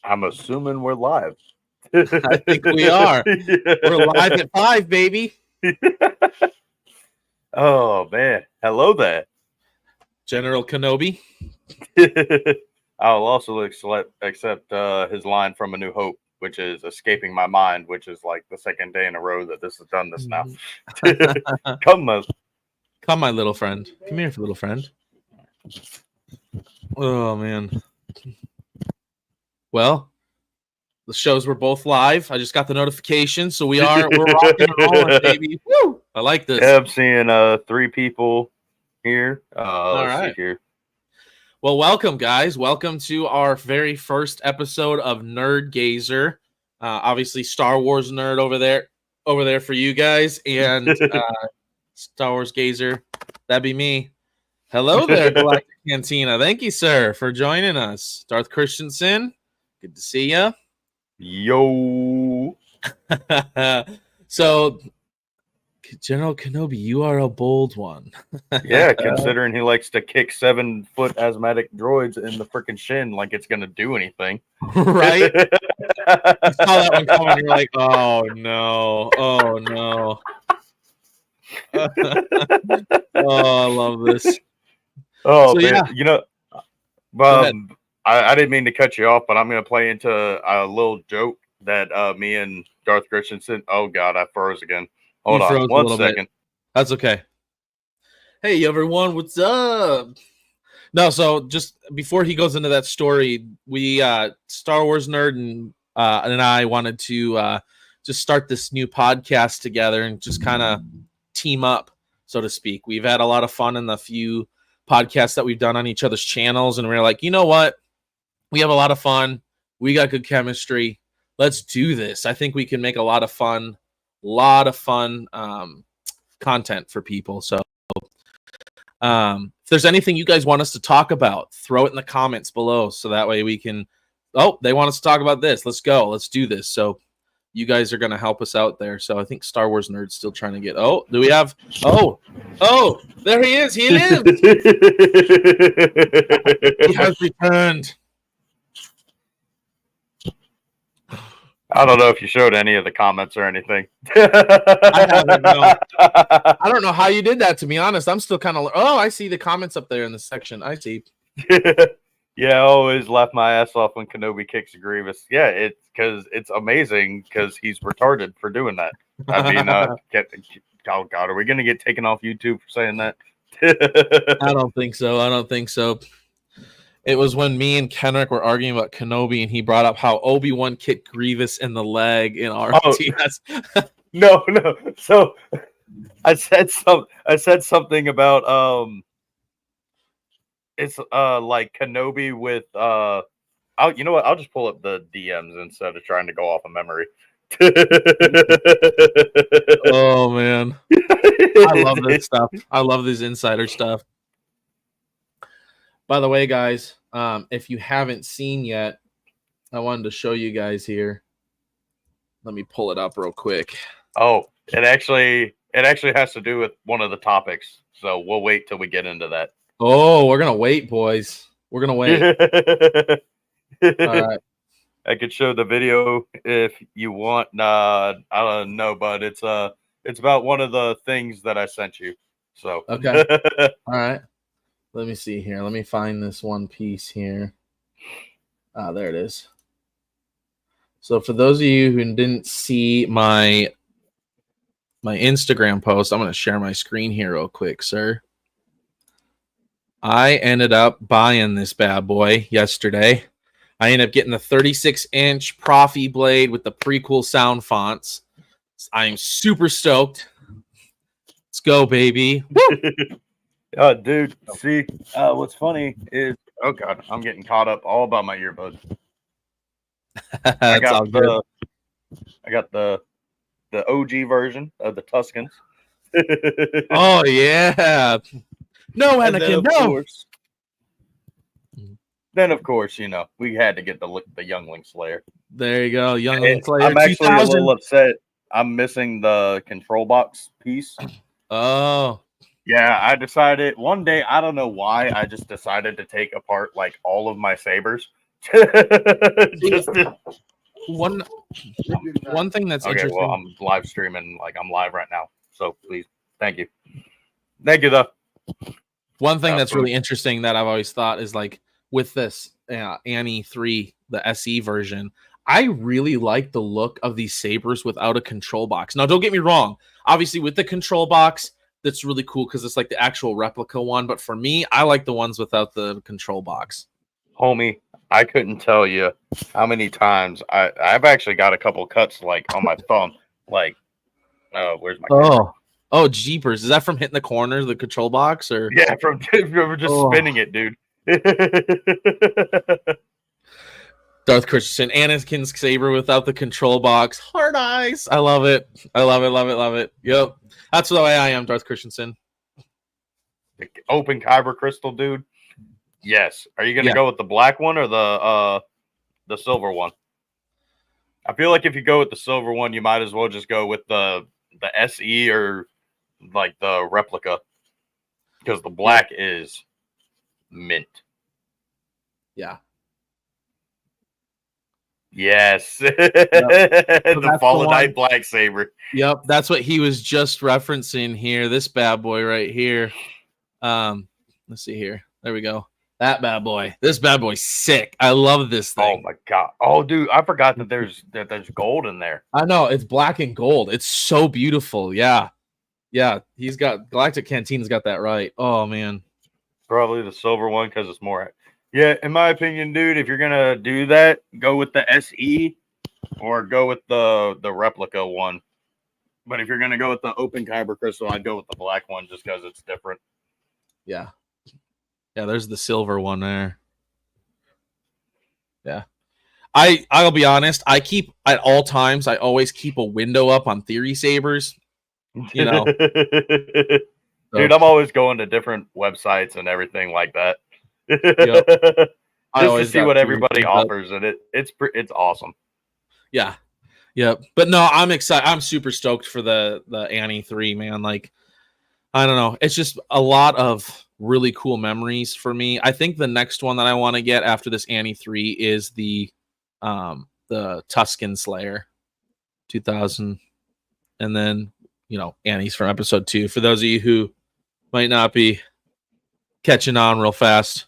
I'm assuming we're live. I think we are. We're live at 5, baby. Oh man, hello there. General Kenobi. I'll also accept his line from A New Hope, which is escaping my mind, which is like the second day in a row that this has done this now. Come on. Come, my little friend. Come here, little friend. Oh, man. Well, the shows were both live. I just got the notification, so we're rocking and rolling, baby. Woo! I like this. Yeah, I'm seeing 3 people here. Let's see here. Well, welcome, guys. Welcome to our very first episode of NerdGazer. Obviously, Star Wars nerd over there for you guys, and Star Wars Gazer, that'd be me. Hello there, Galactic Cantina. Thank you, sir, for joining us. Darth Christensen, good to see you. Yo. So, General Kenobi, you are a bold one. Yeah, considering he likes to kick 7-foot asthmatic droids in the freaking shin like it's gonna do anything. Right? You saw that one coming, you're like, oh no. Oh, I love this. Oh, so, man, yeah. You know, I didn't mean to cut you off, but I'm going to play into a little joke that me and Darth Christensen. Oh God, I froze again. Hold on, 1 second. Bit. That's okay. Hey everyone, what's up? No, so just before he goes into that story, we Star Wars nerd and I wanted to just start this new podcast together and just kind of team up, so to speak. We've had a lot of fun in the few podcasts that we've done on each other's channels, and we're like, you know what? We have a lot of fun. We got good chemistry. Let's do this. I think we can make a lot of fun content for people. So if there's anything you guys want us to talk about, throw it in the comments below, so that way we can, they want us to talk about this. Let's go. Let's do this. So you guys are going to help us out there. So I think Star Wars Nerd's still trying to get, do we have, there he is. He lives. He has returned. I don't know if you showed any of the comments or anything. I haven't, no. I don't know how you did that, to be honest. I'm still kind of, I see the comments up there in the section. I see. Yeah, I always laugh my ass off when Kenobi kicks a Grievous. Yeah, it's because it's amazing because he's retarded for doing that. I mean, oh God, are we going to get taken off YouTube for saying that? I don't think so. It was when me and Kenrick were arguing about Kenobi, and he brought up how Obi-Wan kicked Grievous in the leg in RTS. No. So I said something about it's like Kenobi with you know what? I'll just pull up the DMs instead of trying to go off of memory. Oh man, I love this stuff. I love this insider stuff. By the way, guys, if you haven't seen yet, I wanted to show you guys here. Let me pull it up real quick. Oh, it actually has to do with one of the topics, so we'll wait till we get into that. Oh, we're gonna wait, boys. We're gonna wait. All right. I could show the video if you want. I don't know, but it's about one of the things that I sent you. So okay. All right. Let me see here. Let me find this one piece here. There it is. So for those of you who didn't see my Instagram post, I'm going to share my screen here real quick, sir. I ended up buying this bad boy yesterday. I ended up getting the 36-inch Profi blade with the pre-cool sound fonts. I'm super stoked. Let's go, baby. Woo! Dude, see, what's funny is, oh God, I'm getting caught up all about my earbuds. I got the OG version of the Tuscans. Oh yeah. No, Anakin, no. Then of course, you know, we had to get the Youngling Slayer. There you go, Youngling Slayer. I'm actually a little upset. I'm missing the control box piece. Oh. Yeah, I decided one day, I don't know why, I just decided to take apart like all of my sabers One thing that's okay. interesting. Well, I'm live streaming, like I'm live right now. So please, thank you, though. One thing that's really interesting that I've always thought is like with this Annie 3, the SE version, I really like the look of these sabers without a control box. Now, don't get me wrong. Obviously, with the control box, that's really cool because it's like the actual replica one. But for me, I like the ones without the control box. Homie, I couldn't tell you how many times I've actually got a couple cuts like on my thumb. Like, where's my camera? Oh, jeepers! Is that from hitting the corner of the control box, or Yeah, from just spinning it, dude. Darth Christensen, Anakin's saber without the control box, hard eyes. I love it. I love it. Love it. Love it. Yep, that's the way I am, Darth Christensen. The open kyber crystal, dude. Yes. Are you gonna go with the black one or the silver one? I feel like if you go with the silver one, you might as well just go with the SE or like the replica, because the black is mint. Yeah. Yes. The Fallen Knight black saber. Yep, that's what he was just referencing here. This bad boy right here. Let's see here. There we go. That bad boy. This bad boy's sick. I love this thing. Oh my god. Oh, dude, I forgot that there's gold in there. I know, it's black and gold. It's so beautiful. Yeah. Yeah, he's got Galactic Cantina's got that right. Oh man. Probably the silver one because it's more. Yeah, in my opinion, dude, if you're gonna do that, go with the SE or go with the replica one. But if you're gonna go with the open kyber crystal, I'd go with the black one just because it's different. Yeah. Yeah, there's the silver one there. Yeah. I'll be honest, I keep at all times, I always keep a window up on Theory Sabers. You know. Dude, I'm always going to different websites and everything like that. Yep. Just to see what everybody offers, and it's awesome. Yeah. Yep. But no, I'm excited. I'm super stoked for the Annie 3, man. Like, I don't know. It's just a lot of really cool memories for me. I think the next one that I want to get after this Annie 3 is the Tusken Slayer 2000. And then, Annie's from episode 2. For those of you who might not be catching on real fast,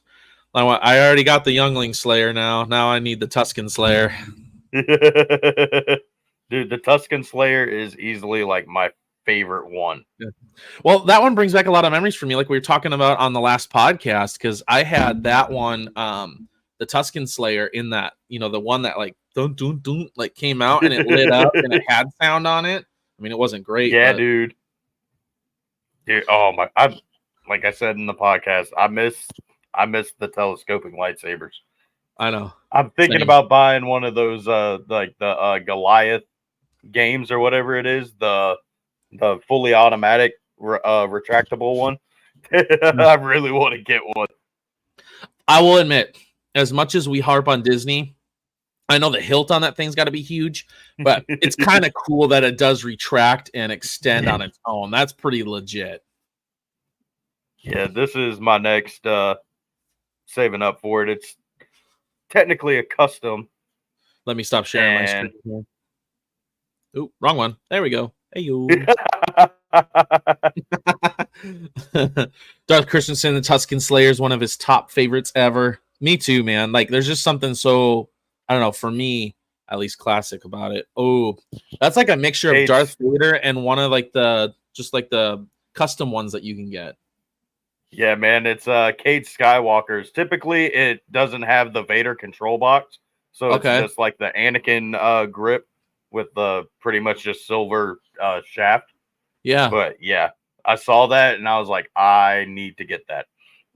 I already got the Youngling Slayer now. Now I need the Tusken Slayer. Dude, the Tusken Slayer is easily like my favorite one. Yeah. Well, that one brings back a lot of memories for me, like we were talking about on the last podcast, because I had that one, the Tusken Slayer in that, the one that like dun, dun, dun, like came out and it lit up and it had sound on it. I mean, it wasn't great. Yeah, dude. Oh my! Like I said in the podcast, I miss the telescoping lightsabers. I know. I'm thinking about buying one of those, like the Goliath games or whatever it is, the fully automatic retractable one. I really want to get one. I will admit, as much as we harp on Disney, I know the hilt on that thing's got to be huge, but it's kind of cool that it does retract and extend on its own. That's pretty legit. Yeah, this is my next saving up for it. It's technically a custom. Let me stop sharing my screen here. Ooh, wrong one. There we go. Hey, you. Darth Christensen, the Tusken Slayer, is one of his top favorites ever. Me too, man. Like, there's just something so, I don't know, for me, at least classic about it. Oh, that's like a mixture of Darth Vader and one of like the custom ones that you can get. Yeah, man, it's Cade Skywalker's. Typically, it doesn't have the Vader control box, so it's just like the Anakin grip with the pretty much just silver shaft. Yeah. But yeah, I saw that and I was like, I need to get that.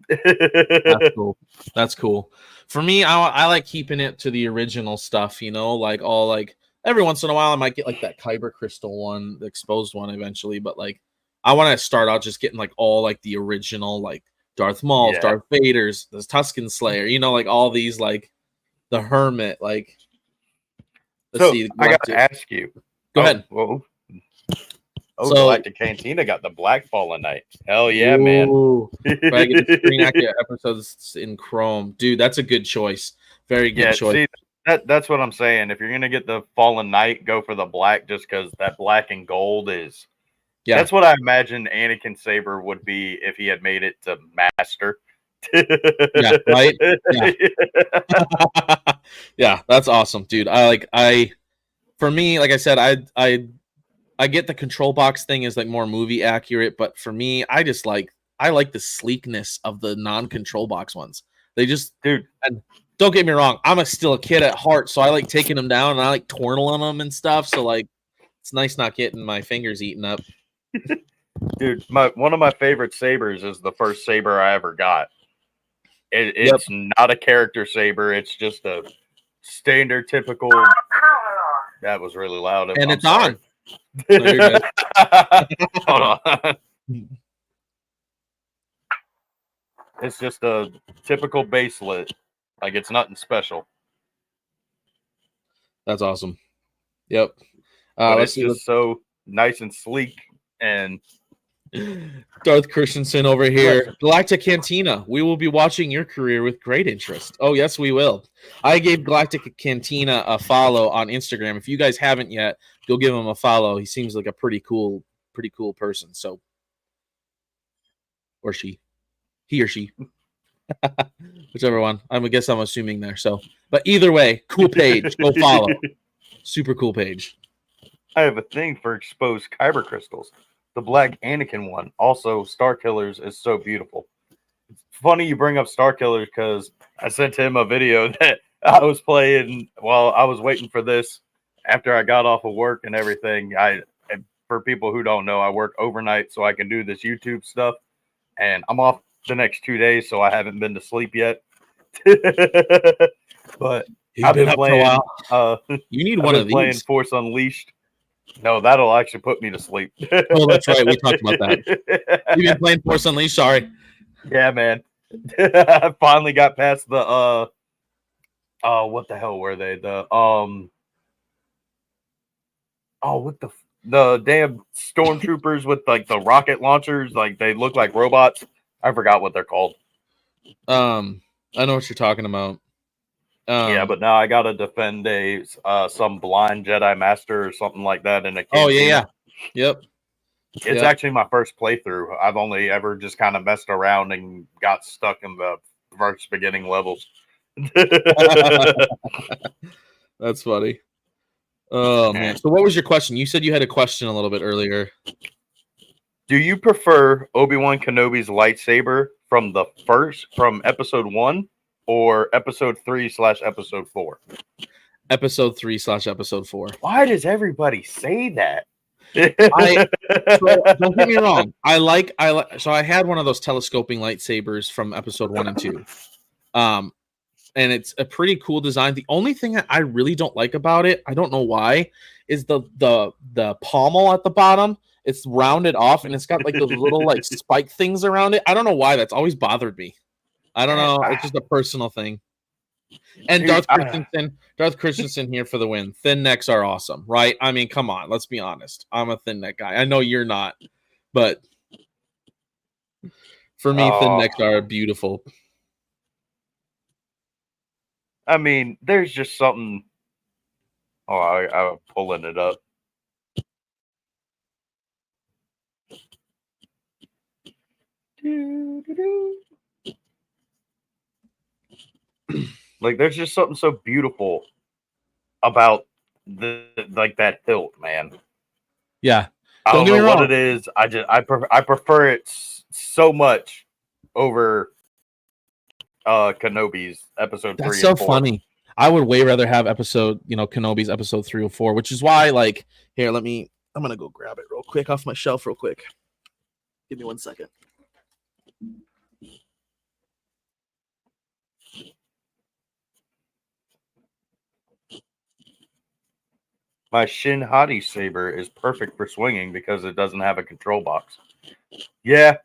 That's cool. That's cool. For me, I like keeping it to the original stuff, like all like every once in a while I might get like that Kyber crystal one, the exposed one eventually, but like I want to start out just getting like all like the original, like Darth Maul's, Darth Vader's, the Tusken Slayer, like all these, like the Hermit, like. Let's see. I got to ask you. Go ahead. Whoa. Oh, Galactic Cantina got the Black Fallen Knight. Hell yeah, man. If I get the screen accurate episodes in Chrome. Dude, that's a good choice. Very good Yeah, choice. see, that's what I'm saying. If you're gonna get the Fallen Knight, go for the black, just because that black and gold is. Yeah. That's what I imagine Anakin Saber would be if he had made it to Master. Yeah. Right. Yeah. Yeah. That's awesome, dude. For me, like I said, I get the control box thing is like more movie accurate, but for me, I like the sleekness of the non-control box ones. They just Dude, and don't get me wrong, I'm still a kid at heart, so I like taking them down and I like twirling them and stuff. So like, it's nice not getting my fingers eaten up. dude, one of my favorite sabers is the first saber I ever got. Yep. It's not a character saber. It's just a standard, typical. That was really loud. And I'm it's sorry. on. No, you're good. Hold on. It's just a typical baselet. Like it's nothing special. That's awesome. Yep. But Let's it's see. just so nice and sleek. And Darth Christensen over here. Galactic Cantina. We will be watching your career with great interest. Oh, yes, we will. I gave Galactic Cantina a follow on Instagram. If you guys haven't yet, go give him a follow. He seems like a pretty cool person. So, or she, he or she, whichever one. I'm assuming there. So, but either way, cool page. Go follow. Super cool page. I have a thing for exposed kyber crystals. The black Anakin one, also Star Killers, is so beautiful. It's funny you bring up Star Killers because I sent him a video that I was playing while I was waiting for this after I got off of work and everything. For people who don't know, I work overnight so I can do this YouTube stuff, and I'm off the next 2 days, so I haven't been to sleep yet. But You've been up playing. For a while. You need one of these. Playing Force Unleashed. No, that'll actually put me to sleep. Oh, that's right. We talked about that. You've been playing Force Unleashed. Sorry. Yeah, man. I finally got past the what the hell were they? The damn stormtroopers with like the rocket launchers, like they look like robots. I forgot what they're called. I know what you're talking about. Yeah, but now I gotta defend some blind Jedi master or something like that in a cantina. Oh yeah. Yep. It's actually my first playthrough. I've only ever just kind of messed around and got stuck in the first beginning levels. That's funny. Oh man. So what was your question? You said you had a question a little bit earlier. Do you prefer Obi-Wan Kenobi's lightsaber from episode 1 or episode 3/episode 4? Episode 3/episode 4. Why does everybody say that? Don't get me wrong. So I had one of those telescoping lightsabers from episode 1 and 2. And it's a pretty cool design. The only thing that I really don't like about it, I don't know why, is the pommel at the bottom. It's rounded off and it's got like those little like spike things around it. I don't know why that's always bothered me. I don't know. It's just a personal thing. And Darth Christensen here for the win. Thin necks are awesome, right? I mean, come on, let's be honest. I'm a thin neck guy. I know you're not, but for me, thin necks are beautiful. I mean, there's just something. Oh, I'm pulling it up. Like, there's just something so beautiful about that hilt, man. Yeah, I don't know what it is. I prefer it so much over Kenobi's episode 3 That's so and 4. funny. I would way rather have Kenobi's episode 3 or 4, which is why, like, here, I'm gonna go grab it real quick off my shelf real quick. Give me 1 second. My Shin Hati saber is perfect for swinging because it doesn't have a control box. Yeah.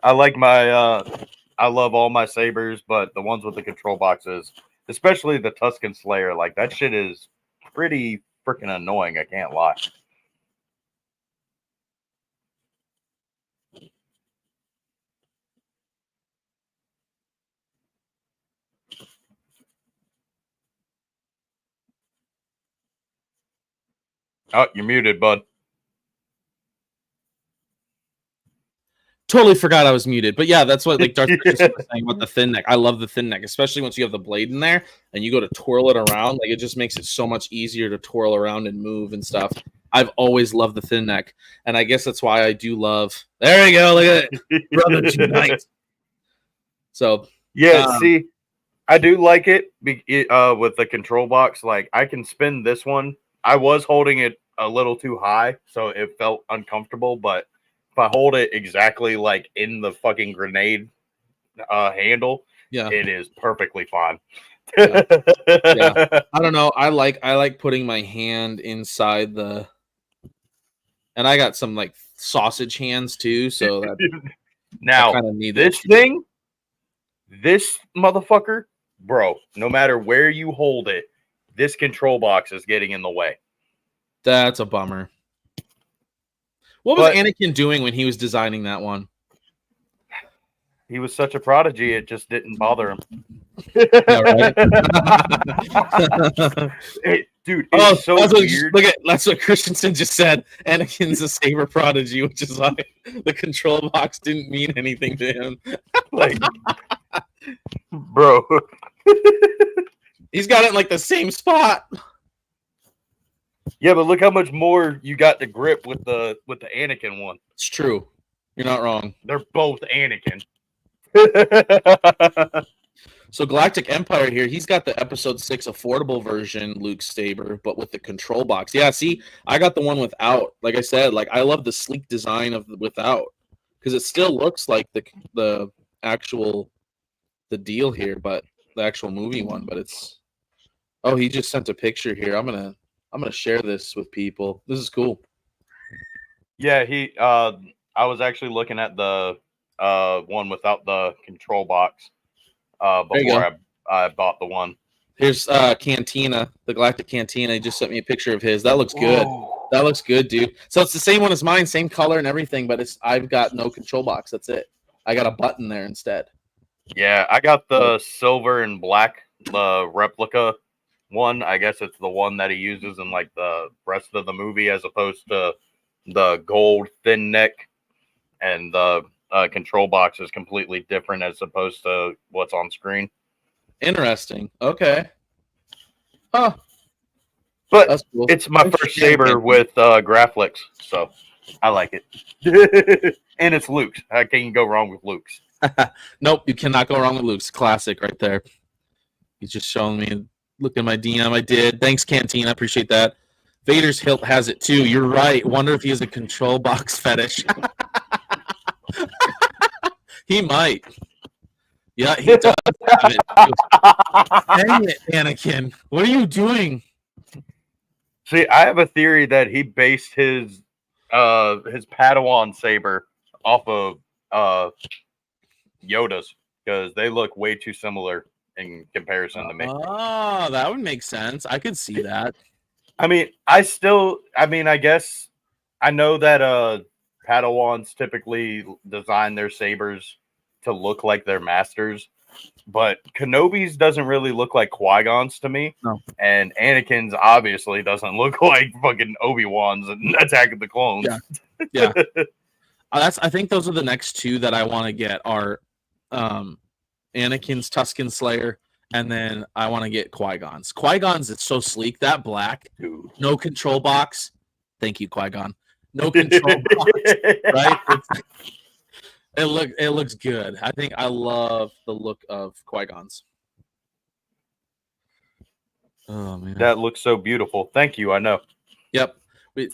I like I love all my sabers, but the ones with the control boxes, especially the Tusken Slayer, like that shit is pretty freaking annoying. I can't lie. Oh, you're muted, bud. Totally forgot I was muted. But yeah, that's what like Darth was saying about the thin neck. I love the thin neck, especially once you have the blade in there and you go to twirl it around. Like it just makes it so much easier to twirl around and move and stuff. I've always loved the thin neck, and I guess that's why I do love. There you go. Look at it, brother tonight. So yeah, see, I do like it with the control box. Like I can spin this one. I was holding it a little too high, so it felt uncomfortable. But if I hold it exactly like in the fucking grenade handle, yeah, it is perfectly fine. yeah. I don't know. I like putting my hand inside the, and I got some like sausage hands too, so that now I kind of need this thing, this motherfucker, bro. No matter where you hold it, this control box is getting in the way. That's a bummer. What was Anakin doing when he was designing that one? He was such a prodigy, it just didn't bother him. Yeah, right? Hey, dude, it's so weird. That's what Christensen just said. Anakin's a saber prodigy, which is why the control box didn't mean anything to him. Like, bro. He's got it in like the same spot. Yeah, but look how much more you got to grip with the Anakin one. It's true. You're not wrong. They're both Anakin. So Galactic Empire here, he's got the episode 6 affordable version Luke saber, but with the control box. Yeah, see, I got the one without. Like I said, like I love the sleek design of the without, because it still looks like the actual the deal here, but the actual movie one. But it's, oh, he just sent a picture here. I'm gonna share this with people. This is cool. Yeah, I was actually looking at the one without the control box before I bought the one. Here's Cantina, the Galactic Cantina. He just sent me a picture of his. That looks good. Whoa. That looks good, dude. So it's the same one as mine, same color and everything, but I've got no control box. That's it. I got a button there instead. Yeah, I got the silver and black, the replica one. I guess it's the one that he uses in like the rest of the movie, as opposed to the gold thin neck, and the control box is completely different as opposed to what's on screen. Interesting. Okay. Huh. But cool. It's my first saber with Graphics, so I like it. And it's Luke's. How can you go wrong with Luke's? Nope, you cannot go wrong with Luke's. Classic right there. He's just showing me. Look at my DM. I did. Thanks, Cantina. Appreciate that. Vader's hilt has it too. You're right. Wonder if he has a control box fetish. He might. Yeah, he does have it. Dang it, Anakin. What are you doing? See, I have a theory that he based his Padawan saber off of Yoda's, because they look way too similar in comparison to me. Oh, that would make sense. I could see that. I mean, I guess I know that Padawans typically design their sabers to look like their masters, but Kenobi's doesn't really look like Qui-Gon's to me. No. And Anakin's obviously doesn't look like fucking Obi-Wan's in Attack of the Clones. Yeah. I think those are the next two that I want to get are Anakin's Tusken Slayer, and then I want to get Qui-Gon's. Qui-Gon's is so sleek. That black, dude. No control box. Thank you, Qui-Gon. No control box, right? It looks good. I think I love the look of Qui-Gon's. Oh man, that looks so beautiful. Thank you. I know. Yep. Yes,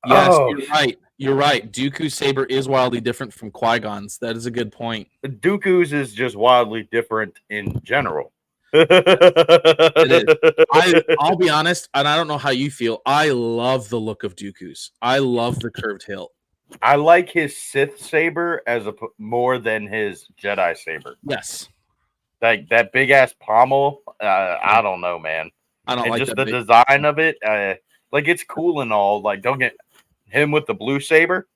you're right. You're right. Dooku's saber is wildly different from Qui-Gon's. That is a good point. Dooku's is just wildly different in general. It is. I'll be honest, and I don't know how you feel. I love the look of Dooku's. I love the curved hilt. I like his Sith saber more than his Jedi saber. Yes. Like that big ass pommel. I don't know, man. I don't like just the design of it. Like it's cool and all. Like don't get him with the blue saber.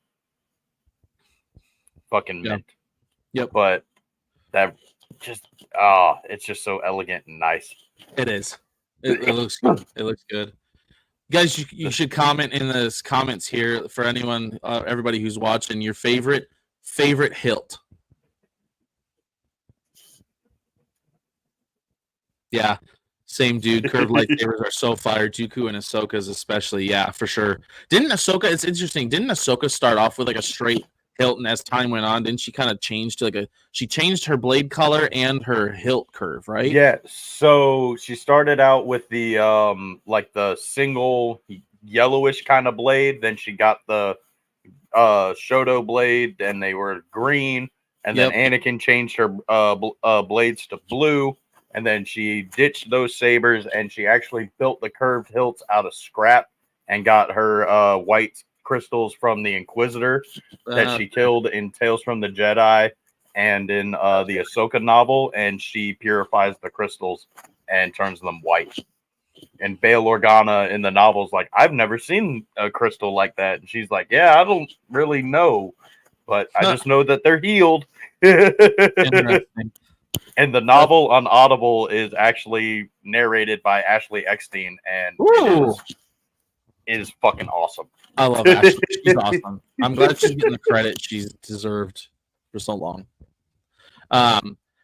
Fucking mint. Yep. But that just it's just so elegant and nice. It is. It looks good. It looks good. Guys, you should comment in the comments here for anyone, everybody who's watching, your favorite hilt. Yeah, same dude. Curved lightsabers are so fire. Dooku and Ahsoka's especially. Yeah, for sure. Didn't Ahsoka? It's interesting. Didn't Ahsoka start off with like a straight hilt, and as time went on, didn't she kind of change to like a? She changed her blade color and her hilt curve, right? Yeah, so she started out with the like the single yellowish kind of blade, then she got the Shoto blade, and they were green, and Yep. then Anakin changed her blades to blue, and then she ditched those sabers, and she actually built the curved hilts out of scrap and got her white crystals from the Inquisitor that she killed in Tales from the Jedi and in the Ahsoka novel, and she purifies the crystals and turns them white. And Bail Organa in the novels, like, I've never seen a crystal like that. And she's like, yeah, I don't really know, but I just know that they're healed. Interesting. And the novel on Audible is actually narrated by Ashley Eckstein, and it is fucking awesome. I love Ashley. She's awesome. I'm glad she's getting the credit she's deserved for so long.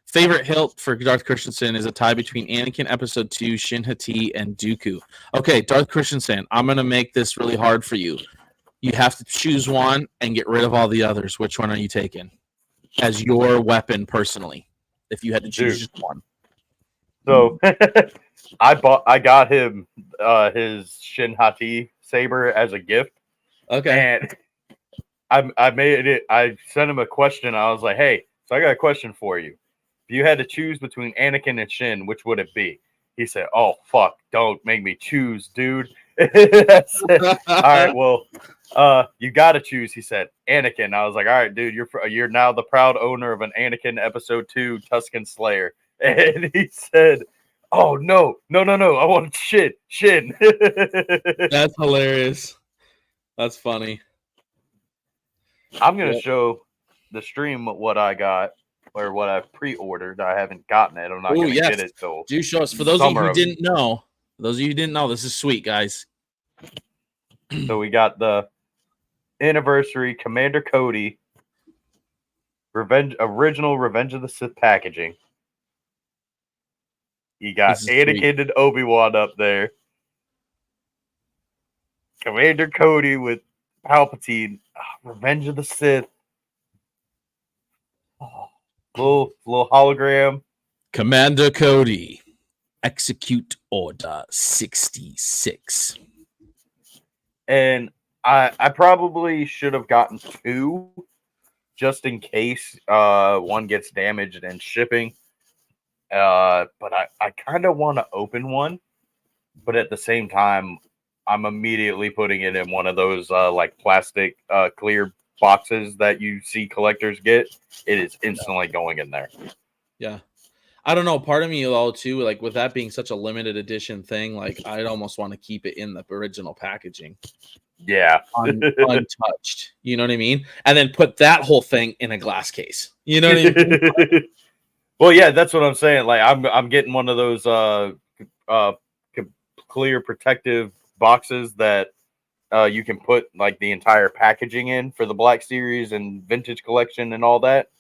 Favorite hilt for Darth Christensen is a tie between Anakin Episode 2, Shin Hati, and Dooku. Okay, Darth Christensen, I'm going to make this really hard for you. You have to choose one and get rid of all the others. Which one are you taking as your weapon personally? If you had to choose just one. So I got him his Shin Hati saber as a gift. Okay. And I made it. I sent him a question. I was like, "Hey, so I got a question for you. If you had to choose between Anakin and Shin, which would it be?" He said, "Oh fuck, don't make me choose, dude." All right, well, you got to choose. He said, "Anakin." I was like, "All right, dude, you're now the proud owner of an Anakin Episode 2 Tusken Slayer." And he said, "Oh no, I want Shin." That's hilarious. That's funny. I'm gonna show the stream what I got or what I've pre-ordered. I haven't gotten it. I'm not gonna get it till. Do show us. For those of you who didn't know, this is sweet, guys. So we got the anniversary Commander Cody original Revenge of the Sith packaging. You got Anakin and Obi-Wan up there. Commander Cody with Palpatine. Revenge of the Sith. Little hologram. Commander Cody, execute Order 66. And I probably should have gotten 2 just in case one gets damaged in shipping. But I kind of want to open one, but at the same time, I'm immediately putting it in one of those like plastic clear boxes that you see collectors get. It is instantly going in there. Yeah. I don't know. Part of me, though, too, like with that being such a limited edition thing, like I'd almost want to keep it in the original packaging. Yeah. Untouched. You know what I mean? And then put that whole thing in a glass case. You know what I mean? Well, yeah, that's what I'm saying. Like I'm getting one of those clear protective boxes that you can put like the entire packaging in for the Black Series and Vintage Collection and all that.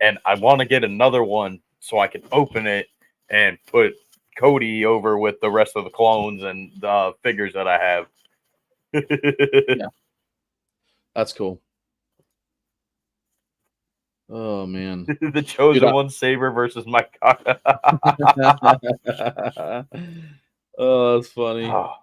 And I want to get another one so I can open it and put Cody over with the rest of the clones and the figures that I have. Yeah. That's cool. Oh, man. The Chosen One saber versus my cock. Oh, that's funny. Oh.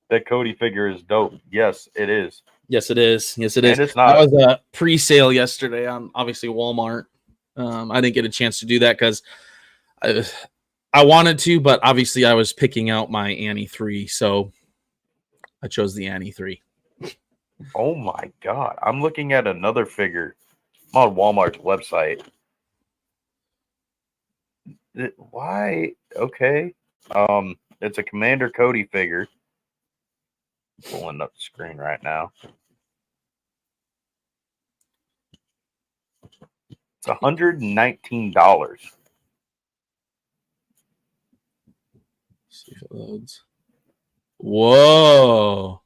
That Cody figure is dope. Yes, it is. Yes, it is. Yes, it is. And it's not. That was a pre-sale yesterday on obviously Walmart. I didn't get a chance to do that because I wanted to, but obviously I was picking out my Annie 3, so I chose the Annie 3. Oh my god. I'm looking at another figure. I'm on Walmart's website. Why? Okay. It's a Commander Cody figure. Pulling up the screen right now. It's $119. Loads. Whoa.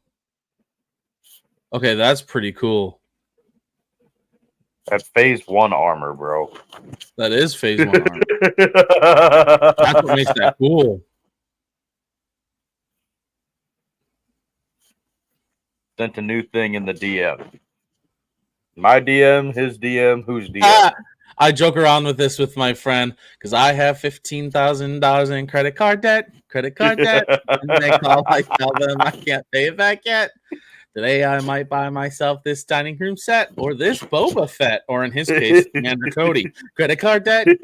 Okay, that's pretty cool. That's phase 1 armor, bro. That is phase 1 armor. That's what makes that cool. Sent a new thing in the DM. My DM, his DM, whose DM? I joke around with this with my friend because I have $15,000 in credit card debt. And they call, I tell them I can't pay it back yet. Today I might buy myself this dining room set or this Boba Fett, or in his case, Commander Cody. Credit card debt. I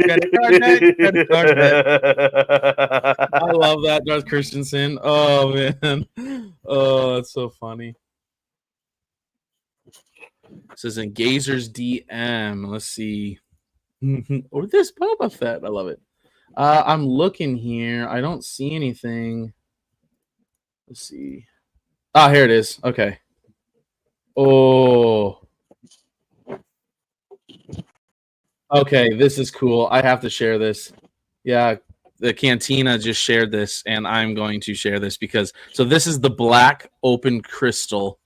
love that, Darth Christensen. Oh man, oh that's so funny. This is in Gazer's DM. Let's see. Or this Boba Fett. I love it. I'm looking here. I don't see anything. Let's see. Ah, here it is. Okay. Oh. Okay, this is cool. I have to share this. Yeah, the Cantina just shared this, and I'm going to share this because this is the black open crystal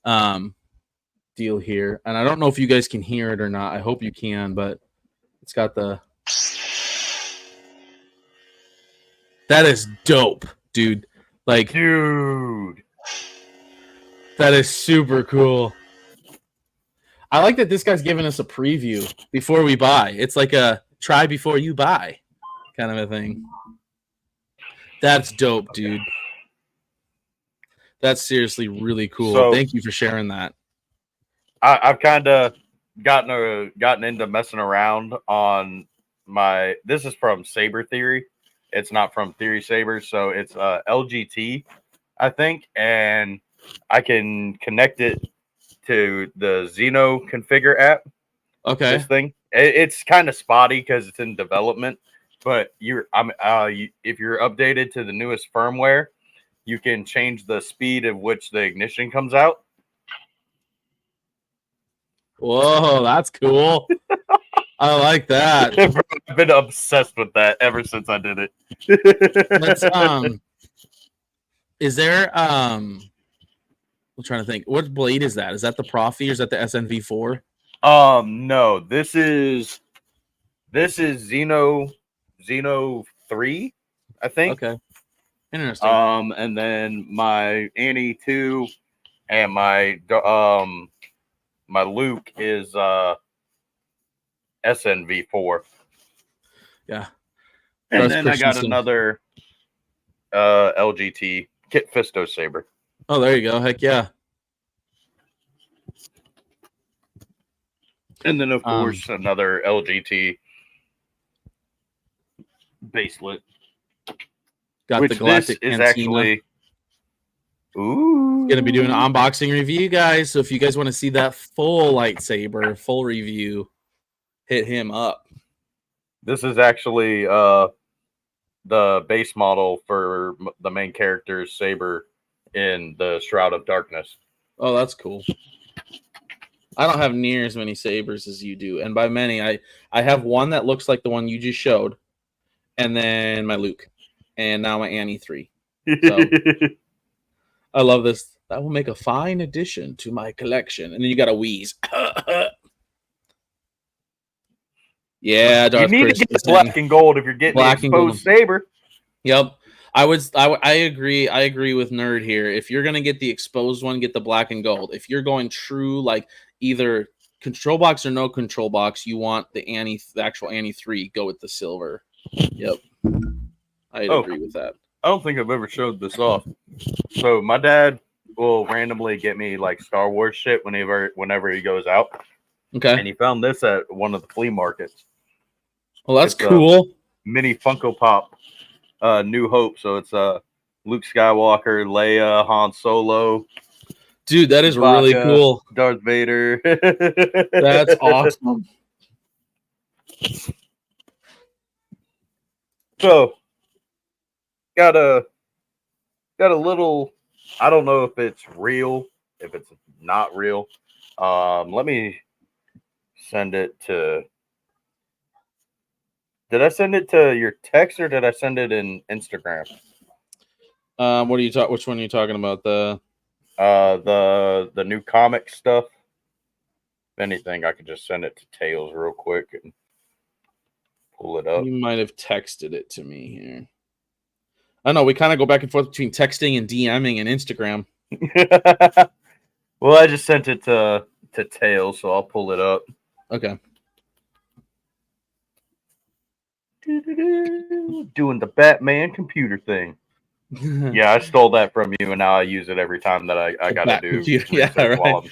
deal here. And I don't know if you guys can hear it or not. I hope you can, but it's got the... That is dope, dude. Like, dude, that is super cool. I like that this guy's giving us a preview before we buy. It's like a try before you buy kind of a thing. That's dope, dude. That's seriously really cool. So, thank you for sharing that. I've kind of gotten into messing around on my... This is from Saber Theory. It's not from Theory Saber, so it's LGT, I think, and I can connect it to the Xeno Configure app. Okay. This thing, it's kind of spotty because it's in development, but if you're updated to the newest firmware, you can change the speed at which the ignition comes out. Whoa, that's cool. I like that. I've been obsessed with that ever since I did it. Let's is there I'm trying to think. What blade is that? Is that the Profi or is that the SNV4? No, this is Xeno 3, I think. Okay. Interesting. And then my Annie 2 and my Luke is SNV4. Yeah. And then I got another LGT Kit Fisto Saber. Oh, there you go. Heck yeah. And then, of course, another LGT baselet. Got the Galactic is Cantina. Actually... Ooh. Going to be doing an unboxing review, guys. So if you guys want to see that full lightsaber, full review, hit him up. This is actually the base model for the main character's saber in the Shroud of Darkness. Oh, that's cool. I don't have near as many sabers as you do. And by many, I have one that looks like the one you just showed. And then my Luke. And now my Annie 3. So I love this. That will make a fine addition to my collection. And then you got a wheeze. Yeah, Darth you need to get black and gold if you're getting black the exposed saber. Yep. I agree. I agree with Nerd here. If you're gonna get the exposed one, get the black and gold. If you're going true, like either control box or no control box, you want the actual Annie 3, go with the silver. Yep. I agree with that. I don't think I've ever showed this off. So my dad will randomly get me like Star Wars shit whenever he goes out. Okay. And he found this at one of the flea markets. Well, that's cool. Mini Funko Pop, New Hope. So it's Luke Skywalker, Leia, Han Solo. Dude, that is really cool. Darth Vader. That's awesome. So, got a little. I don't know if it's real, if it's not real. Let me send it to. Did I send it to your text or did I send it in Instagram? What are you talking? Which one are you talking about? The new comic stuff. If anything, I could just send it to Tails real quick and pull it up. You might have texted it to me here. I know we kind of go back and forth between texting and DMing and Instagram. Well, I just sent it to Tails, so I'll pull it up. Okay. Doing the Batman computer thing. Yeah, I stole that from you, and now I use it every time that I gotta do computer. Yeah, right. while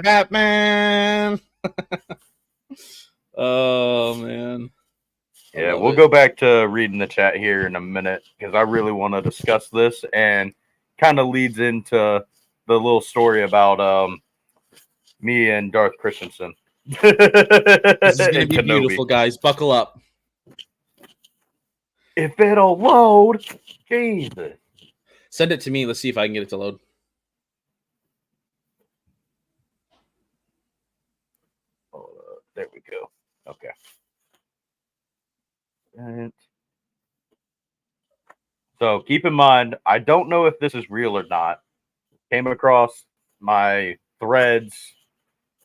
Batman. Oh man. Yeah, we'll go back to reading the chat here in a minute because I really want to discuss this and kind of leads into the little story about me and Darth Christensen. This is gonna be beautiful, guys. Buckle up. If it'll load, Jesus. Send it to me. Let's see if I can get it to load. There we go. Okay. And so keep in mind, I don't know if this is real or not. Came across my threads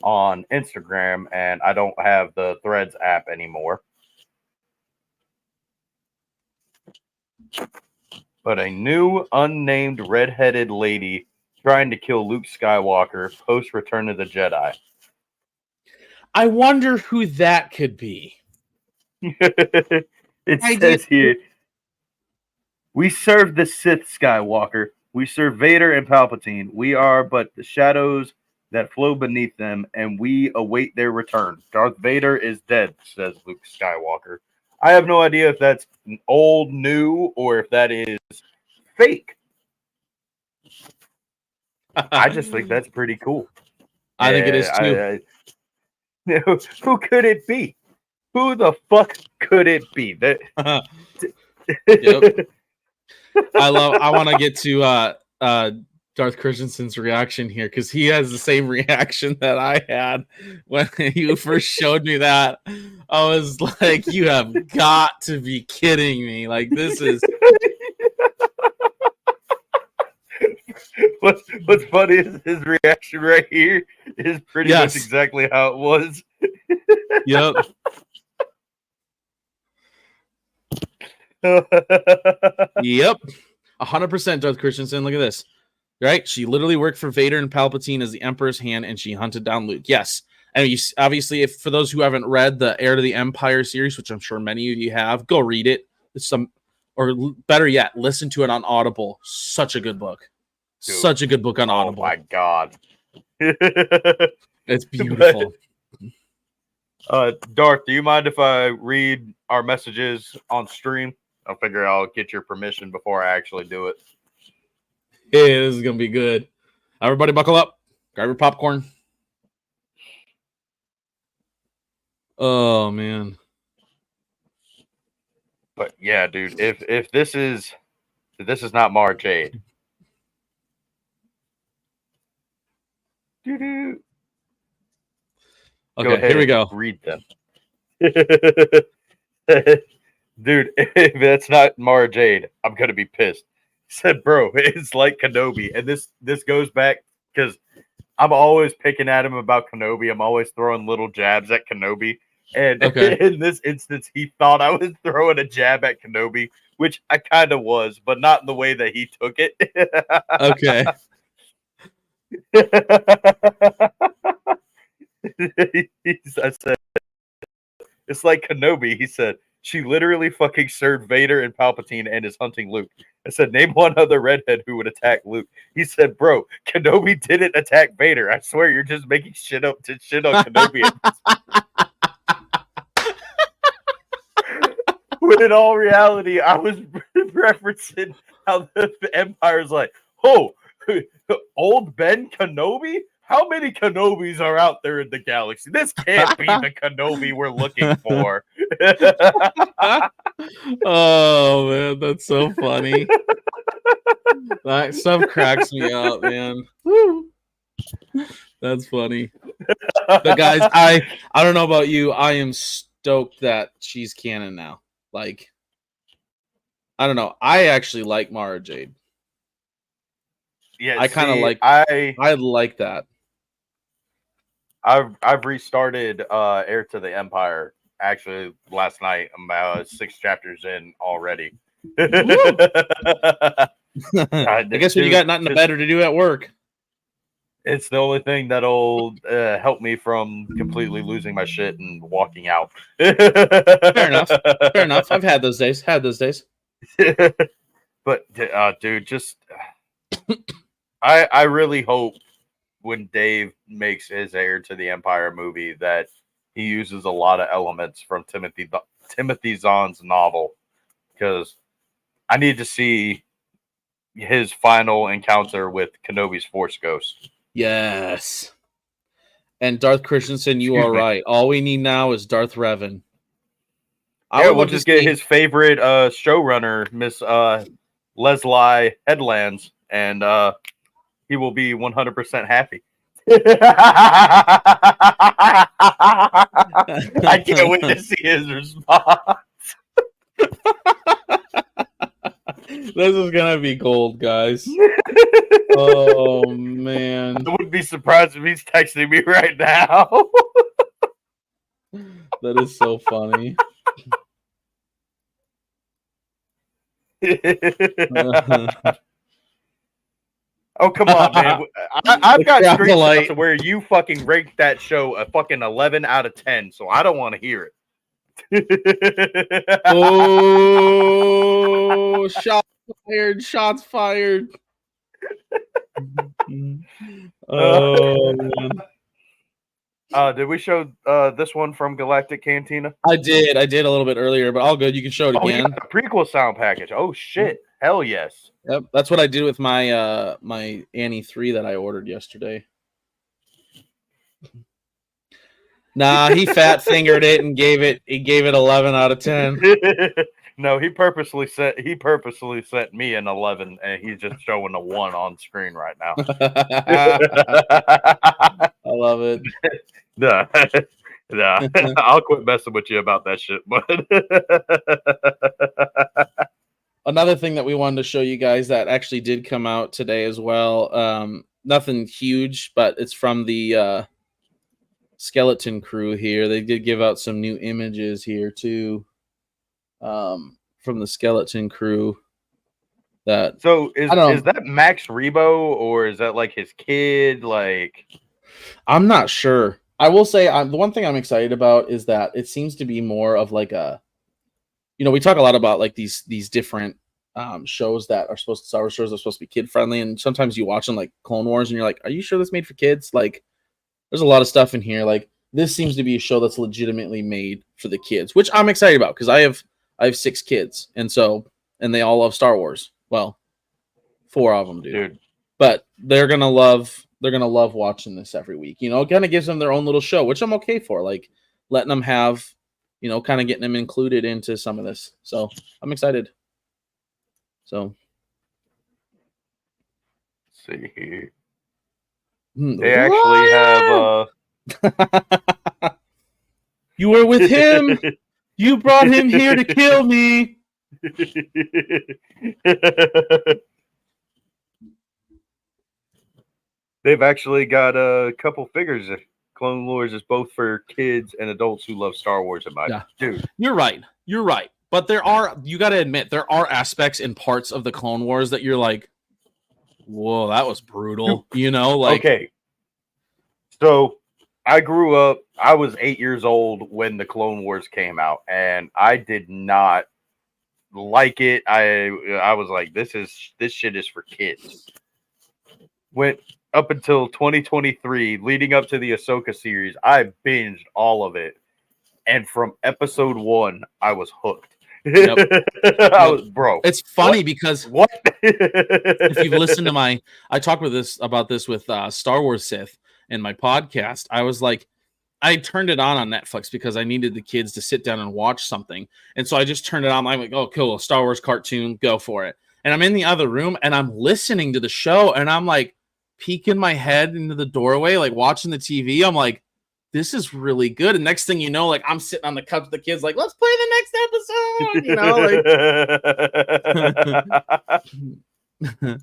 on Instagram, and I don't have the Threads app anymore. But a new unnamed redheaded lady trying to kill Luke Skywalker post Return of the Jedi. I wonder who that could be. It says here, we serve the Sith, Skywalker. We serve Vader and Palpatine. We are but the shadows that flow beneath them, and we await their return. Darth Vader is dead, says Luke Skywalker. I have no idea if that's old, new, or if that is fake. I just think that's pretty cool. I think it is too. Who could it be? Who the fuck could it be? That. Yep. I want to get to Darth Christensen's reaction here because he has the same reaction that I had when you first showed me that. I was like, "You have got to be kidding me! Like this is." What's funny is his reaction right here is pretty much exactly how it was. Yep. Yep. 100% Darth Christensen. Look at this. Right? She literally worked for Vader and Palpatine as the Emperor's hand, and she hunted down Luke. Yes. And you obviously, if for those who haven't read the Heir to the Empire series, which I'm sure many of you have, go read it. Or better yet, listen to it on Audible. Such a good book. Dude. Such a good book on Audible. Oh my god. It's beautiful. Darth, do you mind if I read our messages on stream? I'll figure I'll get your permission before I actually do it. Yeah, this is gonna be good. Everybody buckle up. Grab your popcorn. Oh man. But yeah, dude, if this is not Mara Jade. Okay, here we go. Read them. Dude, if that's not Mara Jade, I'm gonna be pissed. He said, bro, it's like Kenobi. And this goes back because I'm always picking at him about Kenobi. I'm always throwing little jabs at Kenobi. And in this instance, he thought I was throwing a jab at Kenobi, which I kind of was, but not in the way that he took it. Okay. I said, it's like Kenobi. He said, she literally fucking served Vader and Palpatine and is hunting Luke. I said, name one other redhead who would attack Luke. He said, bro, Kenobi didn't attack Vader. I swear you're just making shit up to shit on Kenobi. When in all reality, I was referencing how the Empire's like, oh, old Ben Kenobi? How many Kenobis are out there in the galaxy? This can't be the Kenobi we're looking for. Oh, man, that's so funny. That stuff cracks me up, man. That's funny. But guys, I don't know about you. I am stoked that she's canon now. Like, I don't know. I actually like Mara Jade. Yeah, I kind of like. I like that. I've restarted Heir to the Empire actually last night. I'm about 6 chapters in already. I guess when you got nothing better to do at work. It's the only thing that'll help me from completely losing my shit and walking out. Fair enough. Fair enough. I've had those days. But dude, just I really hope when Dave makes his Heir to the Empire movie that he uses a lot of elements from Timothy Zahn's novel, because I need to see his final encounter with Kenobi's Force Ghost. Yes. And Darth Christensen, you are right. All we need now is Darth Revan. Yeah, we'll just get his favorite showrunner, Miss Leslie Headlands, and he will be 100% happy. I can't wait to see his response. This is gonna be gold, guys. Oh man, I wouldn't be surprised if he's texting me right now. That is so funny. Oh, come on, man. I've got screenshots of where you fucking ranked that show a fucking 11 out of 10, so I don't want to hear it. Oh, shots fired. Oh, man. Did we show this one from Galactic Cantina? I did a little bit earlier, but all good. You can show it again. Oh, a prequel sound package. Oh shit! Hell yes. Yep, that's what I did with my my Annie 3 that I ordered yesterday. Nah, he fat fingered it and gave it 11 out of 10. No, he purposely sent me an 11, and he's just showing a 1 on screen right now. I love it. Nah. I'll quit messing with you about that shit. But another thing that we wanted to show you guys that actually did come out today as well. Nothing huge, but it's from the Skeleton Crew here. They did give out some new images here too, from the Skeleton Crew. So is that Max Rebo, or is that like his kid? Like, I'm not sure. I will say the one thing I'm excited about is that it seems to be more of like a, we talk a lot about like these different shows that are Star Wars shows are supposed to be kid friendly, and sometimes you watch them like Clone Wars and you're like, are you sure this made for kids? Like, there's a lot of stuff in here. Like, this seems to be a show that's legitimately made for the kids, which I'm excited about because I have 6 kids, and they all love Star Wars. Well, 4 of them do. Dude. But they're gonna love watching this every week. It kind of gives them their own little show, which I'm okay for. Like, letting them have, kind of getting them included into some of this. So I'm excited. So let's see here. They actually have You were with him. You brought him here to kill me. They've actually got a couple figures. Clone Wars is both for kids and adults who love Star Wars. Dude, you're right. But you got to admit, there are aspects and parts of the Clone Wars that you're like, whoa, that was brutal. Okay. So I grew up, I was 8 years old when the Clone Wars came out, and I did not like it. I was like, this shit is for kids. Went up until 2023, leading up to the Ahsoka series, I binged all of it. And from episode 1, I was hooked. Yep. Bro. It's funny because if you've listened to I talked about this with Star Wars Sith in my podcast. I was like, I turned it on Netflix because I needed the kids to sit down and watch something. And so I just turned it on. I'm like, oh, cool, Star Wars cartoon, go for it. And I'm in the other room and I'm listening to the show and I'm like peeking my head into the doorway, like watching the TV. I'm like, this is really good. And next thing you know, like I'm sitting on the couch with the kids, like, let's play the next episode.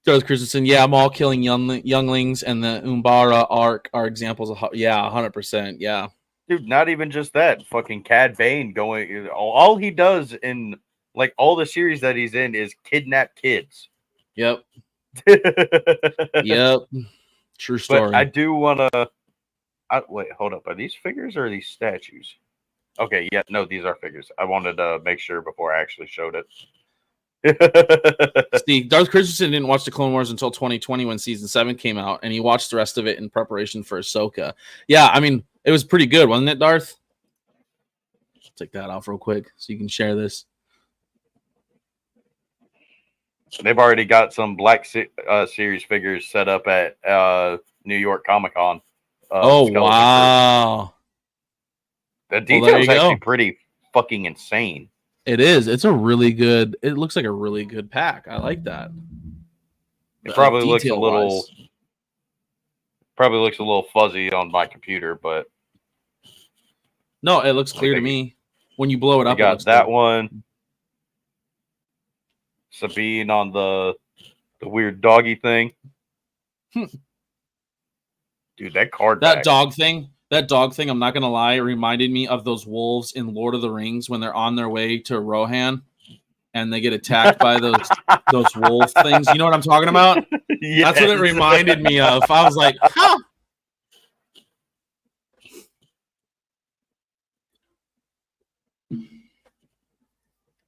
George Christensen, yeah, I'm all killing younglings, and the Umbara arc are examples of 100%, yeah. Dude, not even just that. Fucking Cad Bane going. All he does in like all the series that he's in is kidnap kids. Yep. Yep. True story. But I do want to. Wait, hold up. Are these figures or are these statues? Okay, yeah, no, these are figures. I wanted to make sure before I actually showed it. See, Darth Christensen didn't watch the Clone Wars until 2020 when season 7 came out, and he watched the rest of it in preparation for Ahsoka. Yeah, I mean, it was pretty good, wasn't it, Darth? Take that off real quick so you can share this. They've already got some Black Series figures set up at New York Comic Con. Oh, wow. The detail is actually pretty fucking insane. It is. It's a really good. It looks like a really good pack. I like that. It probably looks a little fuzzy on my computer, but no, it looks clear to me. When you blow it up, you got that one. Sabine on the weird doggy thing. Dude, that card. That dog thing. That dog thing, I'm not going to lie, it reminded me of those wolves in Lord of the Rings when they're on their way to Rohan and they get attacked by those wolf things. You know what I'm talking about? Yes. That's what it reminded me of. I was like, huh.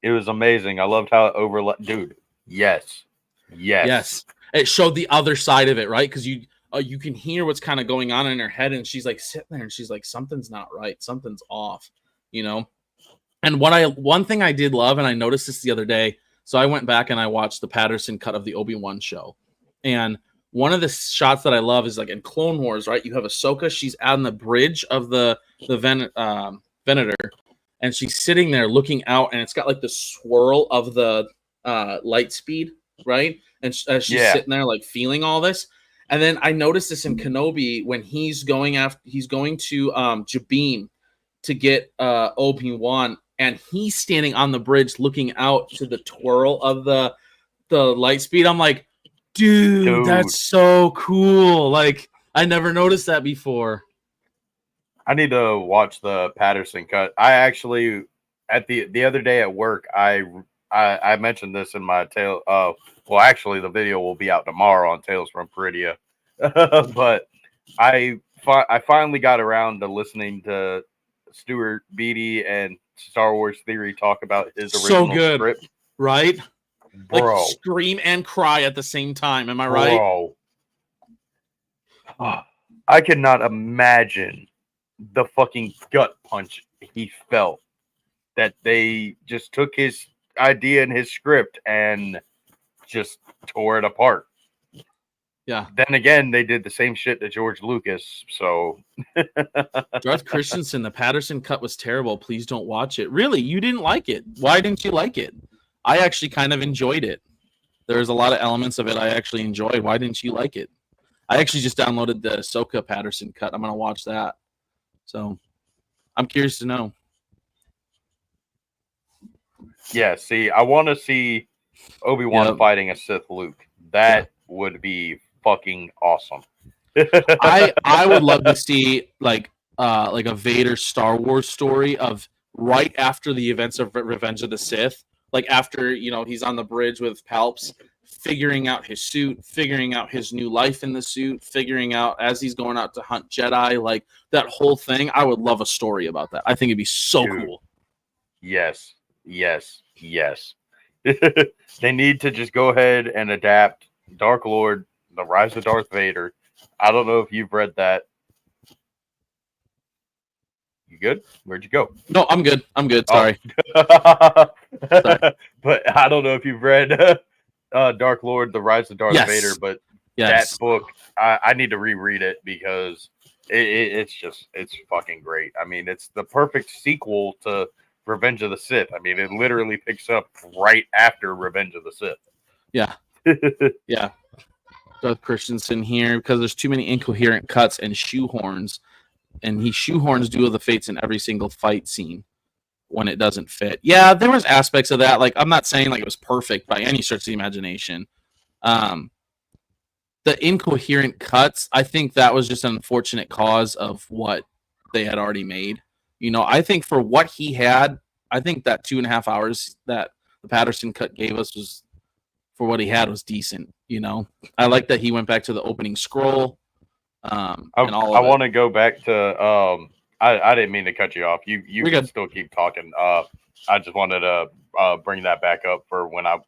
It was amazing. I loved how it overlapped. Dude, yes. It showed the other side of it, right? Because you can hear what's kind of going on in her head, and she's like sitting there and she's like, something's not right, something's off, you know. And one thing I did love, and I noticed this the other day, so I went back and I watched the Patterson cut of the Obi-Wan show, and one of the shots that I love is like in Clone Wars, right? You have Ahsoka, she's on the bridge of the Venator, and she's sitting there looking out, and it's got like the swirl of the light speed, right? And she's sitting there like feeling all this. And then I noticed this in Kenobi when he's going to Jabim to get Obi-Wan, and he's standing on the bridge looking out to the twirl of the light speed. I'm like, dude, that's so cool. Like, I never noticed that before. I need to watch the Patterson cut. I actually, at the other day at work, I mentioned this in my tale. Well, actually, the video will be out tomorrow on Tales from Peridia. But I finally got around to listening to Stuart Beatty and Star Wars Theory talk about his original script. Right? Bro. Like scream and cry at the same time. Am I right? Bro. I cannot imagine the fucking gut punch he felt that they just took his idea and his script and just tore it apart. Yeah. Then again, they did the same shit to George Lucas. So Darth Christensen, the Patterson cut was terrible. Please don't watch it. Really? You didn't like it? Why didn't you like it? I actually kind of enjoyed it. There's a lot of elements of it I actually enjoyed. Why didn't you like it? I actually just downloaded the Ahsoka Patterson cut. I'm going to watch that. So I'm curious to know. Yeah, see, I want to see Obi-Wan fighting a Sith Luke. That would be fucking awesome. I would love to see like a Vader Star Wars story of right after the events of Revenge of the Sith, like after, you know, he's on the bridge with Palps, figuring out his suit, figuring out his new life in the suit, figuring out as he's going out to hunt Jedi, like that whole thing. I would love a story about that. I think it'd be so cool. Yes. They need to just go ahead and adapt Dark Lord, The Rise of Darth Vader. I don't know if you've read that. You good? Where'd you go? No, I'm good. Sorry. Sorry. But I don't know if you've read Dark Lord, The Rise of Darth Vader, but that book, I need to reread it because it's fucking great. I mean, it's the perfect sequel to Revenge of the Sith. I mean, it literally picks up right after Revenge of the Sith. Yeah. Yeah. Darth Christensen here, because there's too many incoherent cuts and shoehorns. and he shoehorns Duel of the Fates in every single fight scene when it doesn't fit. Yeah, there was aspects of that. Like, I'm not saying like it was perfect by any stretch of the imagination. The incoherent cuts, I think that was just an unfortunate cause of what they had already made. I think for what he had, I think that 2.5 hours that the Patterson cut gave us was for what he had was decent. I like that he went back to the opening scroll. And all I of want it. to go back to I didn't mean to cut you off. You You're can good. still keep talking. I just wanted to bring that back up for when I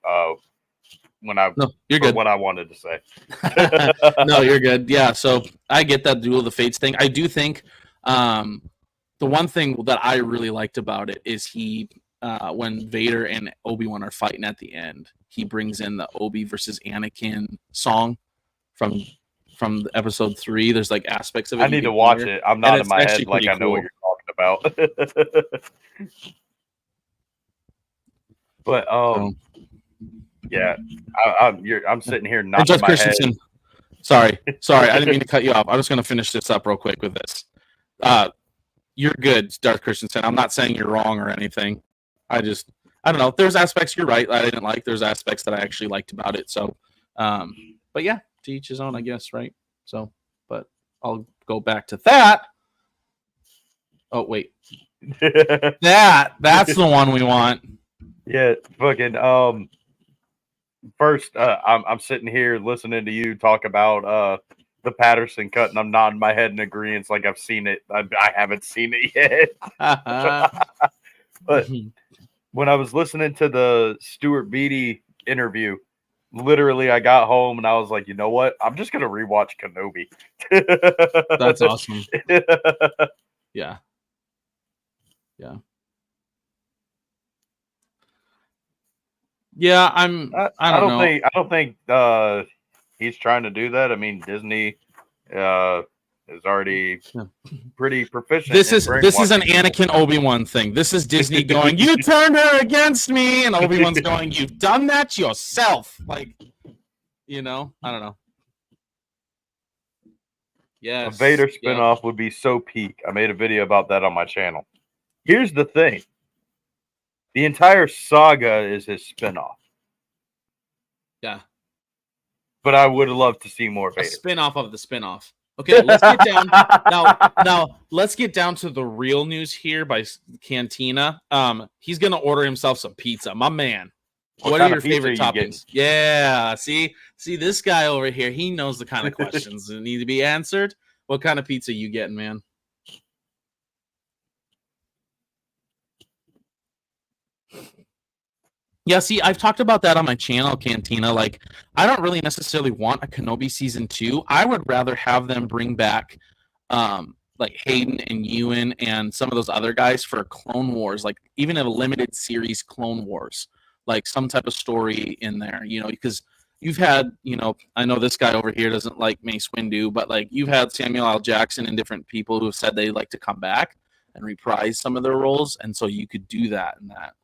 No, you're good. what I wanted to say. No, you're good. Yeah, so I get that Duel of the Fates thing. I do think the one thing that I really liked about it is he when Vader and Obi-Wan are fighting at the end, he brings in the Obi versus Anakin song from episode 3. There's like aspects of it. I need to watch it. I'm not in my head like I know cool. what you're talking about. But yeah, I'm sitting here not in my head. Sorry, I didn't mean to cut you off. I'm just going to finish this up real quick with this. You're good, Darth Christensen. I'm not saying you're wrong or anything. I don't know. There's aspects you're right that I didn't like. There's aspects that I actually liked about it. So, but yeah, to each his own, I guess, right? So, but I'll go back to that. Oh wait, that's the one we want. Yeah, fucking. First, I'm sitting here listening to you talk about the Patterson cut, and I'm nodding my head in agreement like I've seen it. I haven't seen it yet. But when I was listening to the Stuart Beatty interview, literally I got home and I was like, you know what? I'm just gonna rewatch Kenobi. That's awesome. Yeah. Yeah, I don't think he's trying to do that. I mean, Disney is already pretty proficient. This is an Anakin Obi-Wan thing. This is Disney going, you turned her against me, and Obi-Wan's going, you've done that yourself. Like, I don't know. Yes. A Vader spinoff would be so peak. I made a video about that on my channel. Here's the thing. The entire saga is his spinoff. Yeah. But I would have loved to see more Vader. A spinoff of the spinoff. Okay, let's get down now. Let's get down to the real news here by Cantina. He's gonna order himself some pizza, my man. What are your favorite toppings? Yeah, see this guy over here. He knows the kind of questions that need to be answered. What kind of pizza you getting, man? Yeah, see, I've talked about that on my channel, Cantina. Like, I don't really necessarily want a Kenobi season 2. I would rather have them bring back, like Hayden and Ewan and some of those other guys for Clone Wars, like even a limited series Clone Wars, like some type of story in there, because you've had, I know this guy over here doesn't like Mace Windu, but like you've had Samuel L. Jackson and different people who have said they like to come back and reprise some of their roles, and so you could do that in that.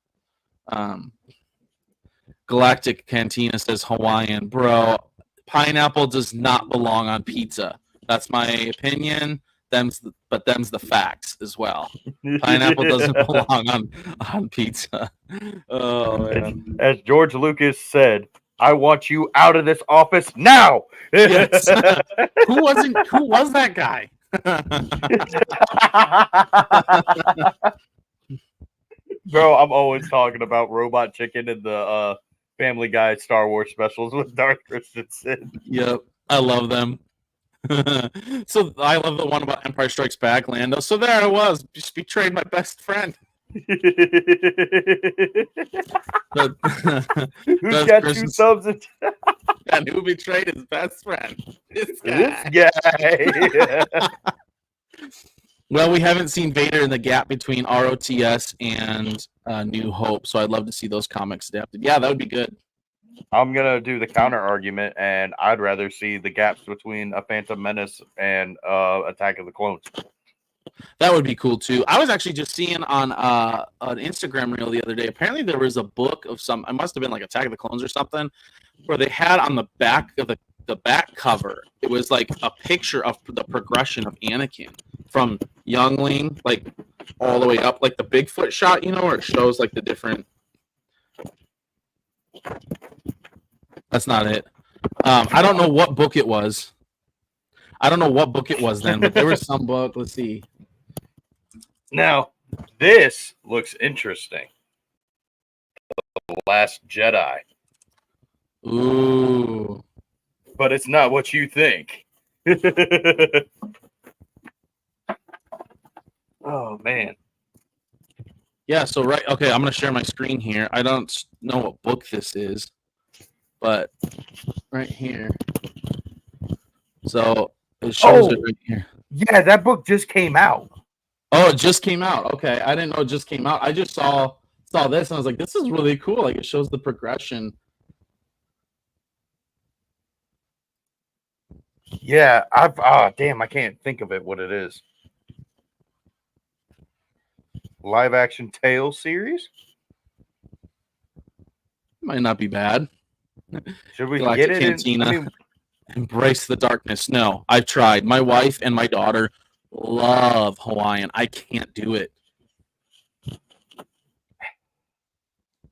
Galactic Cantina says Hawaiian. Bro, pineapple does not belong on pizza. That's my opinion. But them's the facts as well. Pineapple doesn't belong on pizza. Oh man. As George Lucas said, I want you out of this office now. Yes. Who was that guy? Bro, I'm always talking about Robot Chicken and the Family Guy Star Wars specials with Darth Christensen. Yep, I love them. So I love the one about Empire Strikes Back, Lando. So there I was, just betrayed my best friend. Who's got 2 thumbs? And who betrayed his best friend? This guy. Well, we haven't seen Vader in the gap between ROTS and New Hope, so I'd love to see those comics adapted. Yeah, that would be good. I'm going to do the counter argument, and I'd rather see the gaps between A Phantom Menace and Attack of the Clones. That would be cool, too. I was actually just seeing on an Instagram reel the other day, apparently there was a book of it must have been like Attack of the Clones or something, where they had on the back of the back cover, it was like a picture of the progression of Anakin from youngling, like all the way up, like the Bigfoot shot, where it shows like the different. That's not it. I don't know what book it was. I don't know what book it was then, but there was some book. Let's see. Now, this looks interesting. The Last Jedi. Ooh. But it's not what you think. Oh, man. Yeah, so okay, I'm going to share my screen here. I don't know what book this is, but right here. So it shows it right here. Yeah, that book just came out. Oh, it just came out. Okay, I didn't know it just came out. I just saw this and I was like, this is really cool. Like it shows the progression. Yeah, damn, I can't think of it. What it is? Live action Tales series. Might not be bad. Should we Galactic get it? Cantina. Embrace the darkness. No, I've tried. My wife and my daughter love Hawaiian. I can't do it.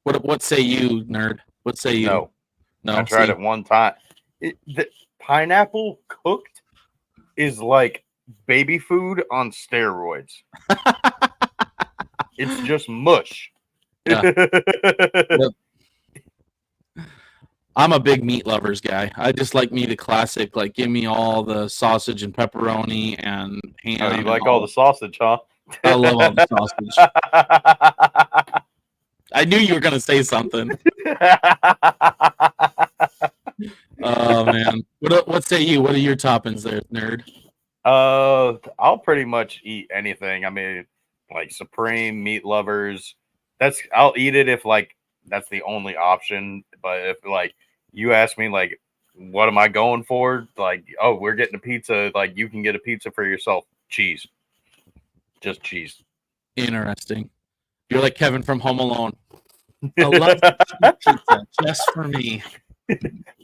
What say you, nerd? What say you? No. I tried it one time. The pineapple cooked is like baby food on steroids. It's just mush. Yeah. I'm a big meat lovers guy. I just like me the classic. Like, give me all the sausage and pepperoni and ham. Oh, you like all the sausage, huh? I love all the sausage. I knew you were gonna say something. Oh man, what say you? What are your toppings there, nerd? I'll pretty much eat anything. I mean, like Supreme, meat lovers. I'll eat it if like that's the only option. But if like you ask me like what am I going for? Like, oh, we're getting a pizza, like you can get a pizza for yourself. Cheese. Just cheese. Interesting. You're like Kevin from Home Alone. I love pizza just for me.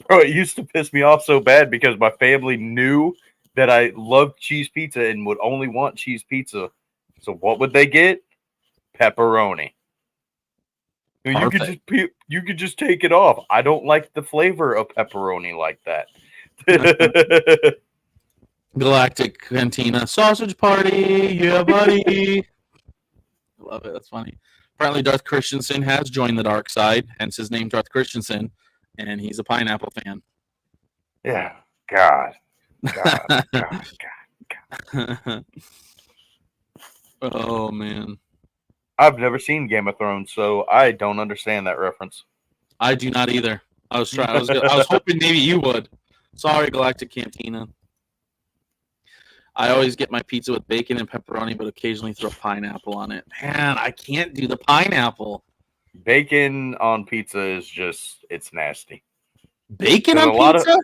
Bro, it used to piss me off so bad because my family knew that I loved cheese pizza and would only want cheese pizza. So what would they get? Pepperoni. You could just take it off. I don't like the flavor of pepperoni like that. Galactic Cantina sausage party, yeah, buddy. Love it. That's funny. Apparently, Darth Christensen has joined the dark side, hence his name, Darth Christensen, and he's a pineapple fan. Yeah. God. Oh man. I've never seen Game of Thrones, so I don't understand that reference. I do not either. I was hoping maybe you would. Sorry, Galactic Cantina. I always get my pizza with bacon and pepperoni, but occasionally throw pineapple on it. Man, I can't do the pineapple. Bacon on pizza is it's nasty. Bacon on pizza?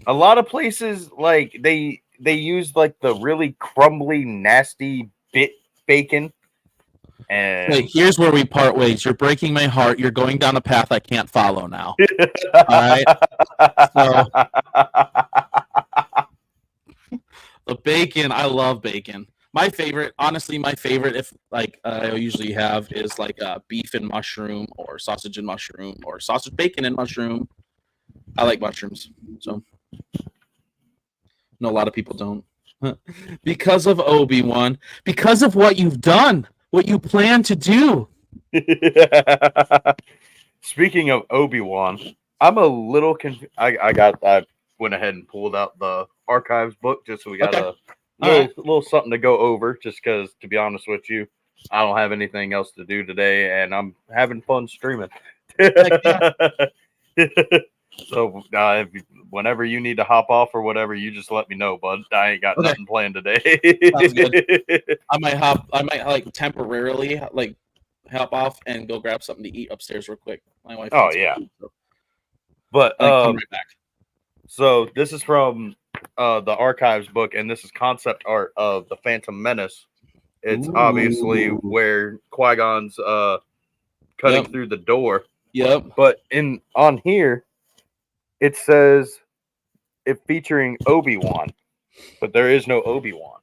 A lot of places like they use like the really crumbly, nasty bit bacon. And wait, here's where we part ways. You're breaking my heart. You're going down a path I can't follow now. All right. So, the bacon, I love bacon. My favorite, if like I usually have is like beef and mushroom or sausage and mushroom or sausage, bacon and mushroom. I like mushrooms. So, no, a lot of people don't. Because of Obi-Wan, because of what you've done. What you plan to do. Speaking of Obi-Wan, I'm a little confused. I went ahead and pulled out the archives book just so we got a little something to go over. Just because, to be honest with you, I don't have anything else to do today, and I'm having fun streaming. So whenever you need to hop off or whatever, you just let me know, bud. I ain't got nothing planned today. I might like temporarily like hop off and go grab something to eat upstairs real quick. My wife. Oh yeah. Food, so. But come right back. So this is from the archives book, and this is concept art of the Phantom Menace. It's obviously where Qui-Gon's cutting through the door. Yep. But on here, it says it featuring Obi-Wan, but there is no Obi-Wan.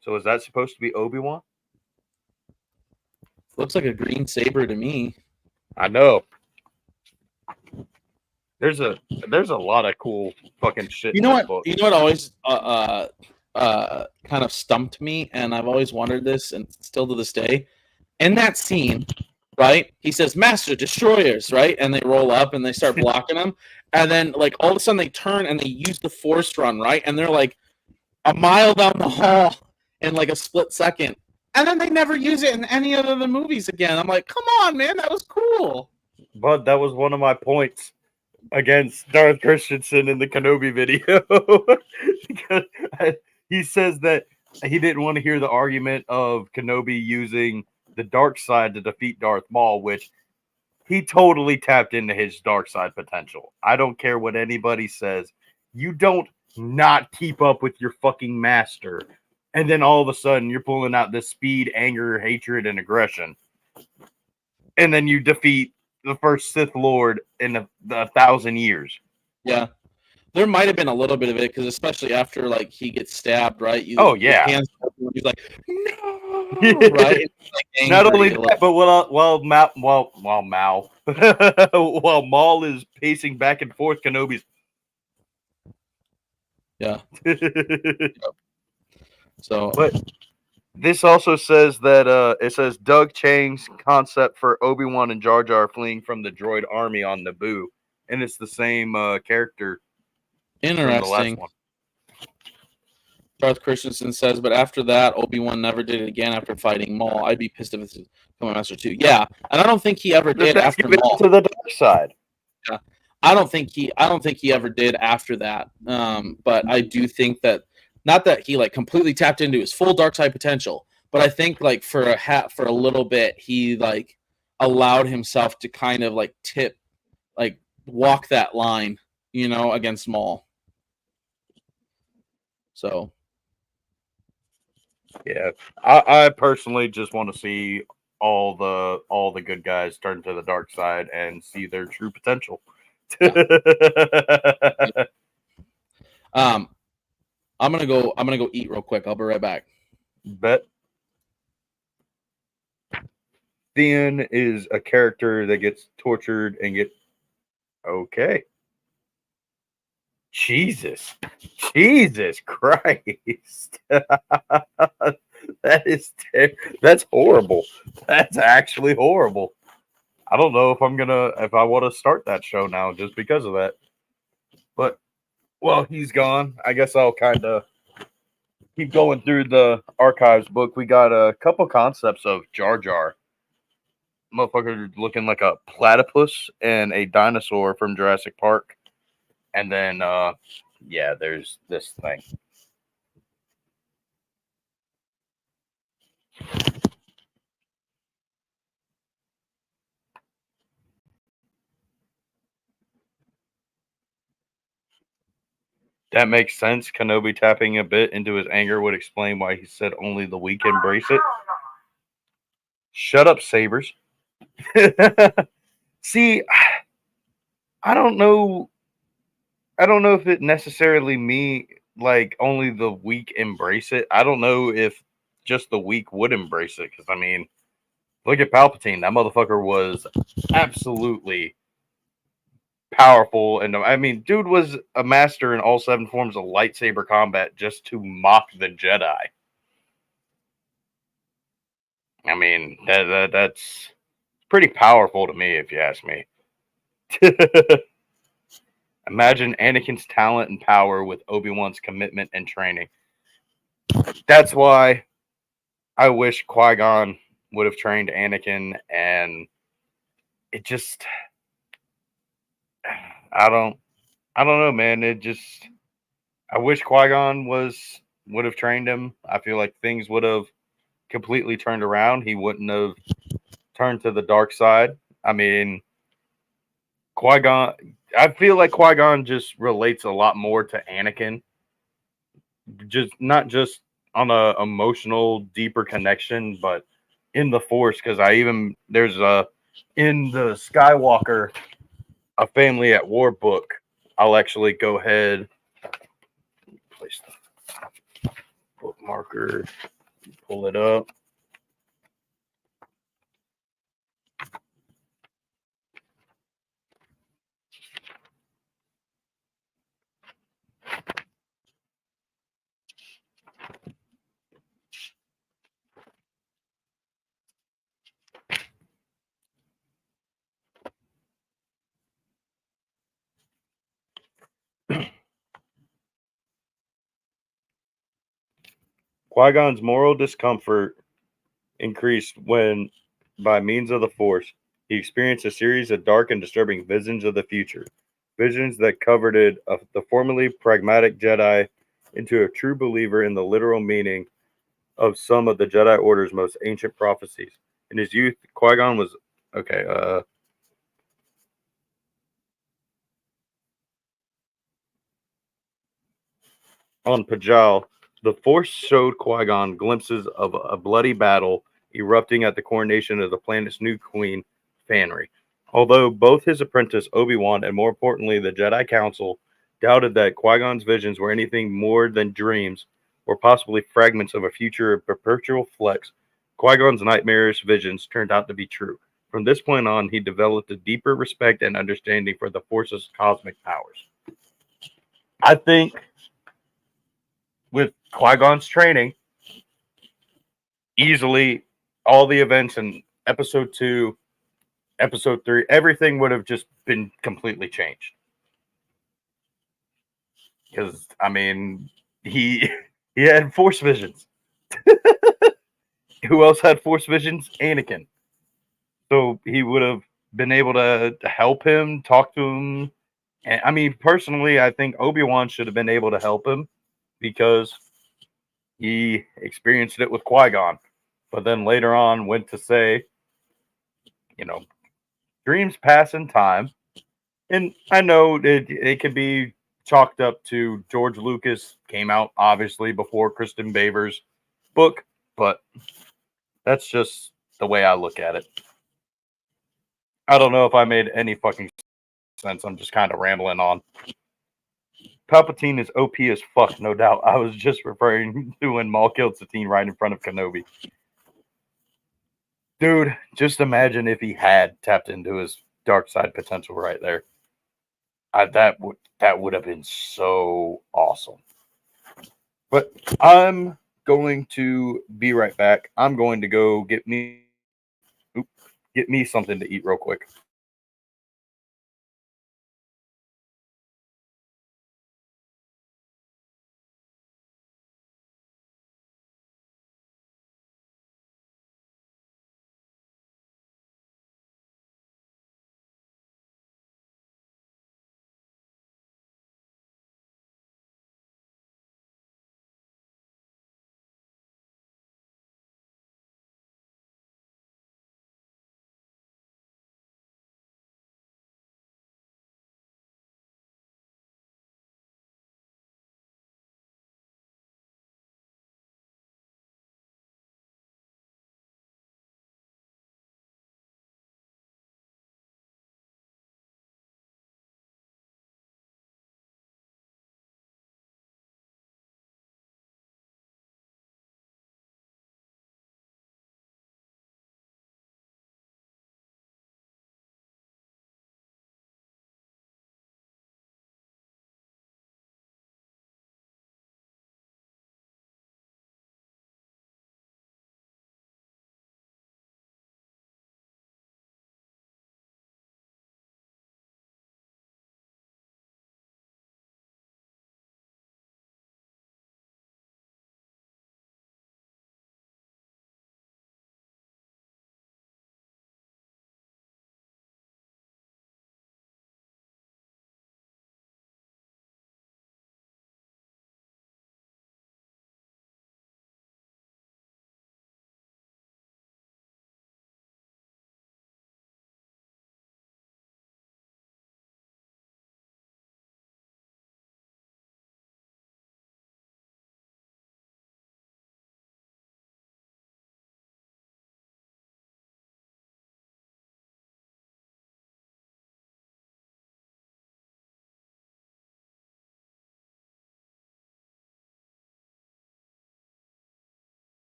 So is that supposed to be Obi-Wan? Looks like a green saber to me. I know. There's a lot of cool fucking shit You in know this what? book. You know what always kind of stumped me, and I've always wondered this, and still to this day. In that scene, right? He says, "Master Destroyers," right? And they roll up and they start blocking them, and then like all of a sudden they turn and they use the Force run, right? And they're like a mile down the hall in like a split second, and then they never use it in any of the movies again. I'm like, come on, man, that was cool. But that was one of my points against Darth Christensen in the Kenobi video. Because he says that he didn't want to hear the argument of Kenobi using the dark side to defeat Darth Maul, which he totally tapped into his dark side potential. I don't care what anybody says. You don't not keep up with your fucking master. And then all of a sudden you're pulling out this speed, anger, hatred, and aggression. And then you defeat the first Sith Lord in the 1,000 years. Yeah. There might have been a little bit of it because, especially after like he gets stabbed, right? Yeah. His hands, he's like, no, right? It's, like, Not only angry, that, but while Maul is pacing back and forth, Kenobi's. Yeah. So, but this also says that it says Doug Chiang's concept for Obi-Wan and Jar Jar fleeing from the droid army on Naboo, and it's the same character. Interesting. From the last one. Darth Christensen says, but after that, Obi-Wan never did it again after fighting Maul. I'd be pissed if it's Coming Master 2. Yeah, and I don't think he ever did after Maul. To the dark side. Yeah, I don't think he ever did after that. But I do think that, not that he like completely tapped into his full dark side potential, but I think like for a little bit he like allowed himself to kind of like walk that line, against Maul. So. Yeah, I personally just want to see all the good guys turn to the dark side and see their true potential. Yeah. I'm gonna go eat real quick. I'll be right back. Bet. Theon is a character that gets tortured and okay. Jesus Christ. That's horrible. That's actually horrible. I don't know if I want to start that show now just because of that. But well, he's gone. I guess I'll kind of keep going through the archives book. We got a couple concepts of Jar Jar. Motherfucker looking like a platypus and a dinosaur from Jurassic Park. And then, there's this thing. That makes sense. Kenobi tapping a bit into his anger would explain why he said only the weak embrace it. Shut up, Sabers. See, I don't know if it necessarily means like only the weak embrace it. I don't know if just the weak would embrace it. Because, I mean, look at Palpatine. That motherfucker was absolutely powerful. And, I mean, dude was a master in all 7 forms of lightsaber combat just to mock the Jedi. I mean, that's pretty powerful to me, if you ask me. Imagine Anakin's talent and power with Obi-Wan's commitment and training. That's why I wish Qui-Gon would have trained Anakin, and it just, I don't know, man. I wish Qui-Gon would have trained him. I feel like things would have completely turned around. He wouldn't have turned to the dark side. I mean, Qui-Gon, I feel like Qui-Gon just relates a lot more to Anakin. Just not just on a emotional, deeper connection, but in the Force. Because there's in the Skywalker, A Family at War book, I'll actually go ahead, place the bookmarker, pull it up. Qui-Gon's moral discomfort increased when, by means of the Force, he experienced a series of dark and disturbing visions of the future. Visions that converted the formerly pragmatic Jedi into a true believer in the literal meaning of some of the Jedi Order's most ancient prophecies. In his youth, Qui-Gon was okay. On Pajal, the Force showed Qui-Gon glimpses of a bloody battle erupting at the coronation of the planet's new queen, Fanry. Although both his apprentice Obi-Wan and, more importantly, the Jedi Council doubted that Qui-Gon's visions were anything more than dreams or possibly fragments of a future of perpetual flux, Qui-Gon's nightmarish visions turned out to be true. From this point on, he developed a deeper respect and understanding for the Force's cosmic powers. I think with Qui-Gon's training, easily all the events in episode 2, episode 3, everything would have just been completely changed. Because, I mean, he had Force visions. Who else had Force visions? Anakin. So he would have been able to help him, talk to him. And I mean, personally, I think Obi-Wan should have been able to help him because he experienced it with Qui-Gon. But then later on went to say, you know, dreams pass in time. And I know it could be chalked up to George Lucas came out obviously before Kristen Baver's book, but that's just the way I look at it. I don't know if I made any fucking sense. I'm just kind of rambling on. Palpatine is OP as fuck, no doubt. I was just referring to when Maul killed Satine right in front of Kenobi. Dude, just imagine if he had tapped into his dark side potential right there. That would have been so awesome. But I'm going to be right back. I'm going to go get me something to eat real quick.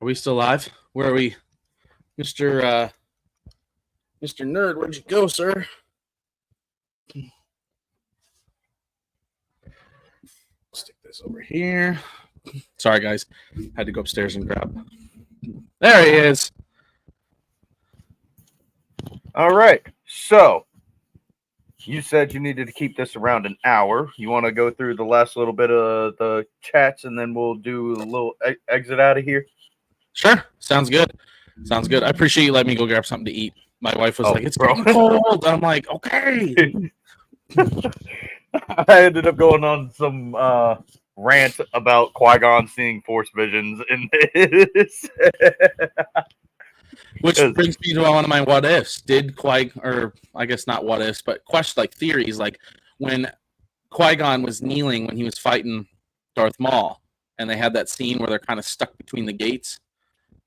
Are we still live? Where are we? Mr. Nerd, where'd you go, sir? Stick this over here. Sorry, guys. Had to go upstairs and grab. There he is. All right. So you said you needed to keep this around an hour. You want to go through the last little bit of the chats, and then we'll do a little exit out of here? Sure. Sounds good. Sounds good. I appreciate you letting me go grab something to eat. My wife was like, it's bro. getting cold. I'm like, okay. I ended up going on some rant about Qui-Gon seeing Force visions in this. Which brings me to one of my what ifs. Did or I guess not what ifs, but question like theories, like when Qui-Gon was kneeling when he was fighting Darth Maul, and they had that scene where they're kind of stuck between the gates.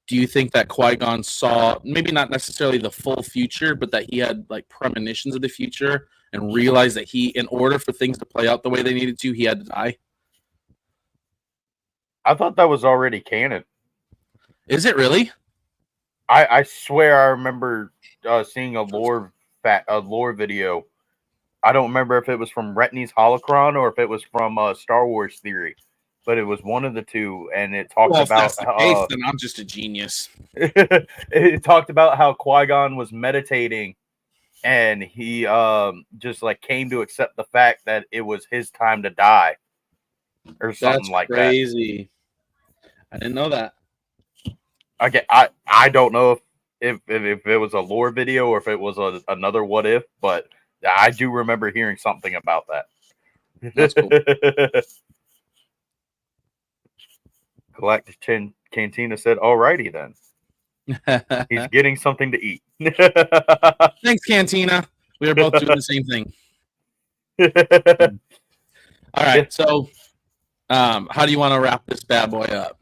Do you think that Qui-Gon saw maybe not necessarily the full future, but that he had like premonitions of the future and realized that in order for things to play out the way they needed to, he had to die? I thought that was already canon. Is it really? I swear I remember seeing a lore video. I don't remember if it was from Retney's Holocron or if it was from Star Wars Theory, but it was one of the two, and it talked about. If that's the case, then I'm just a genius. It talked about how Qui-Gon was meditating, and he just like came to accept the fact that it was his time to die, or something that's like crazy. I didn't know that. Okay, I don't know if it was a lore video or if it was another what if, but I do remember hearing something about that. That's cool. Galactic Cantina said, "Alrighty then." He's getting something to eat. Thanks, Cantina. We are both doing the same thing. All right, so how do you want to wrap this bad boy up?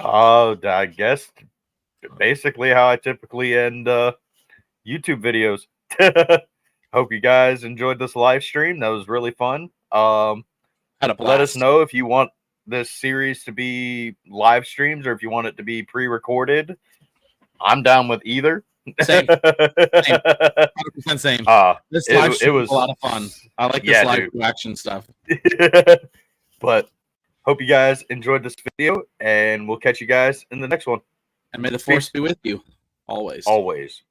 I guess basically how I typically end YouTube videos. Hope you guys enjoyed this live stream. That was really fun. Let us know if you want this series to be live streams or if you want it to be pre-recorded. I'm down with either. Same. 100% same. This live stream was a lot of fun. I like this live reaction stuff. But hope you guys enjoyed this video, and we'll catch you guys in the next one. And may the Force be with you always. Always.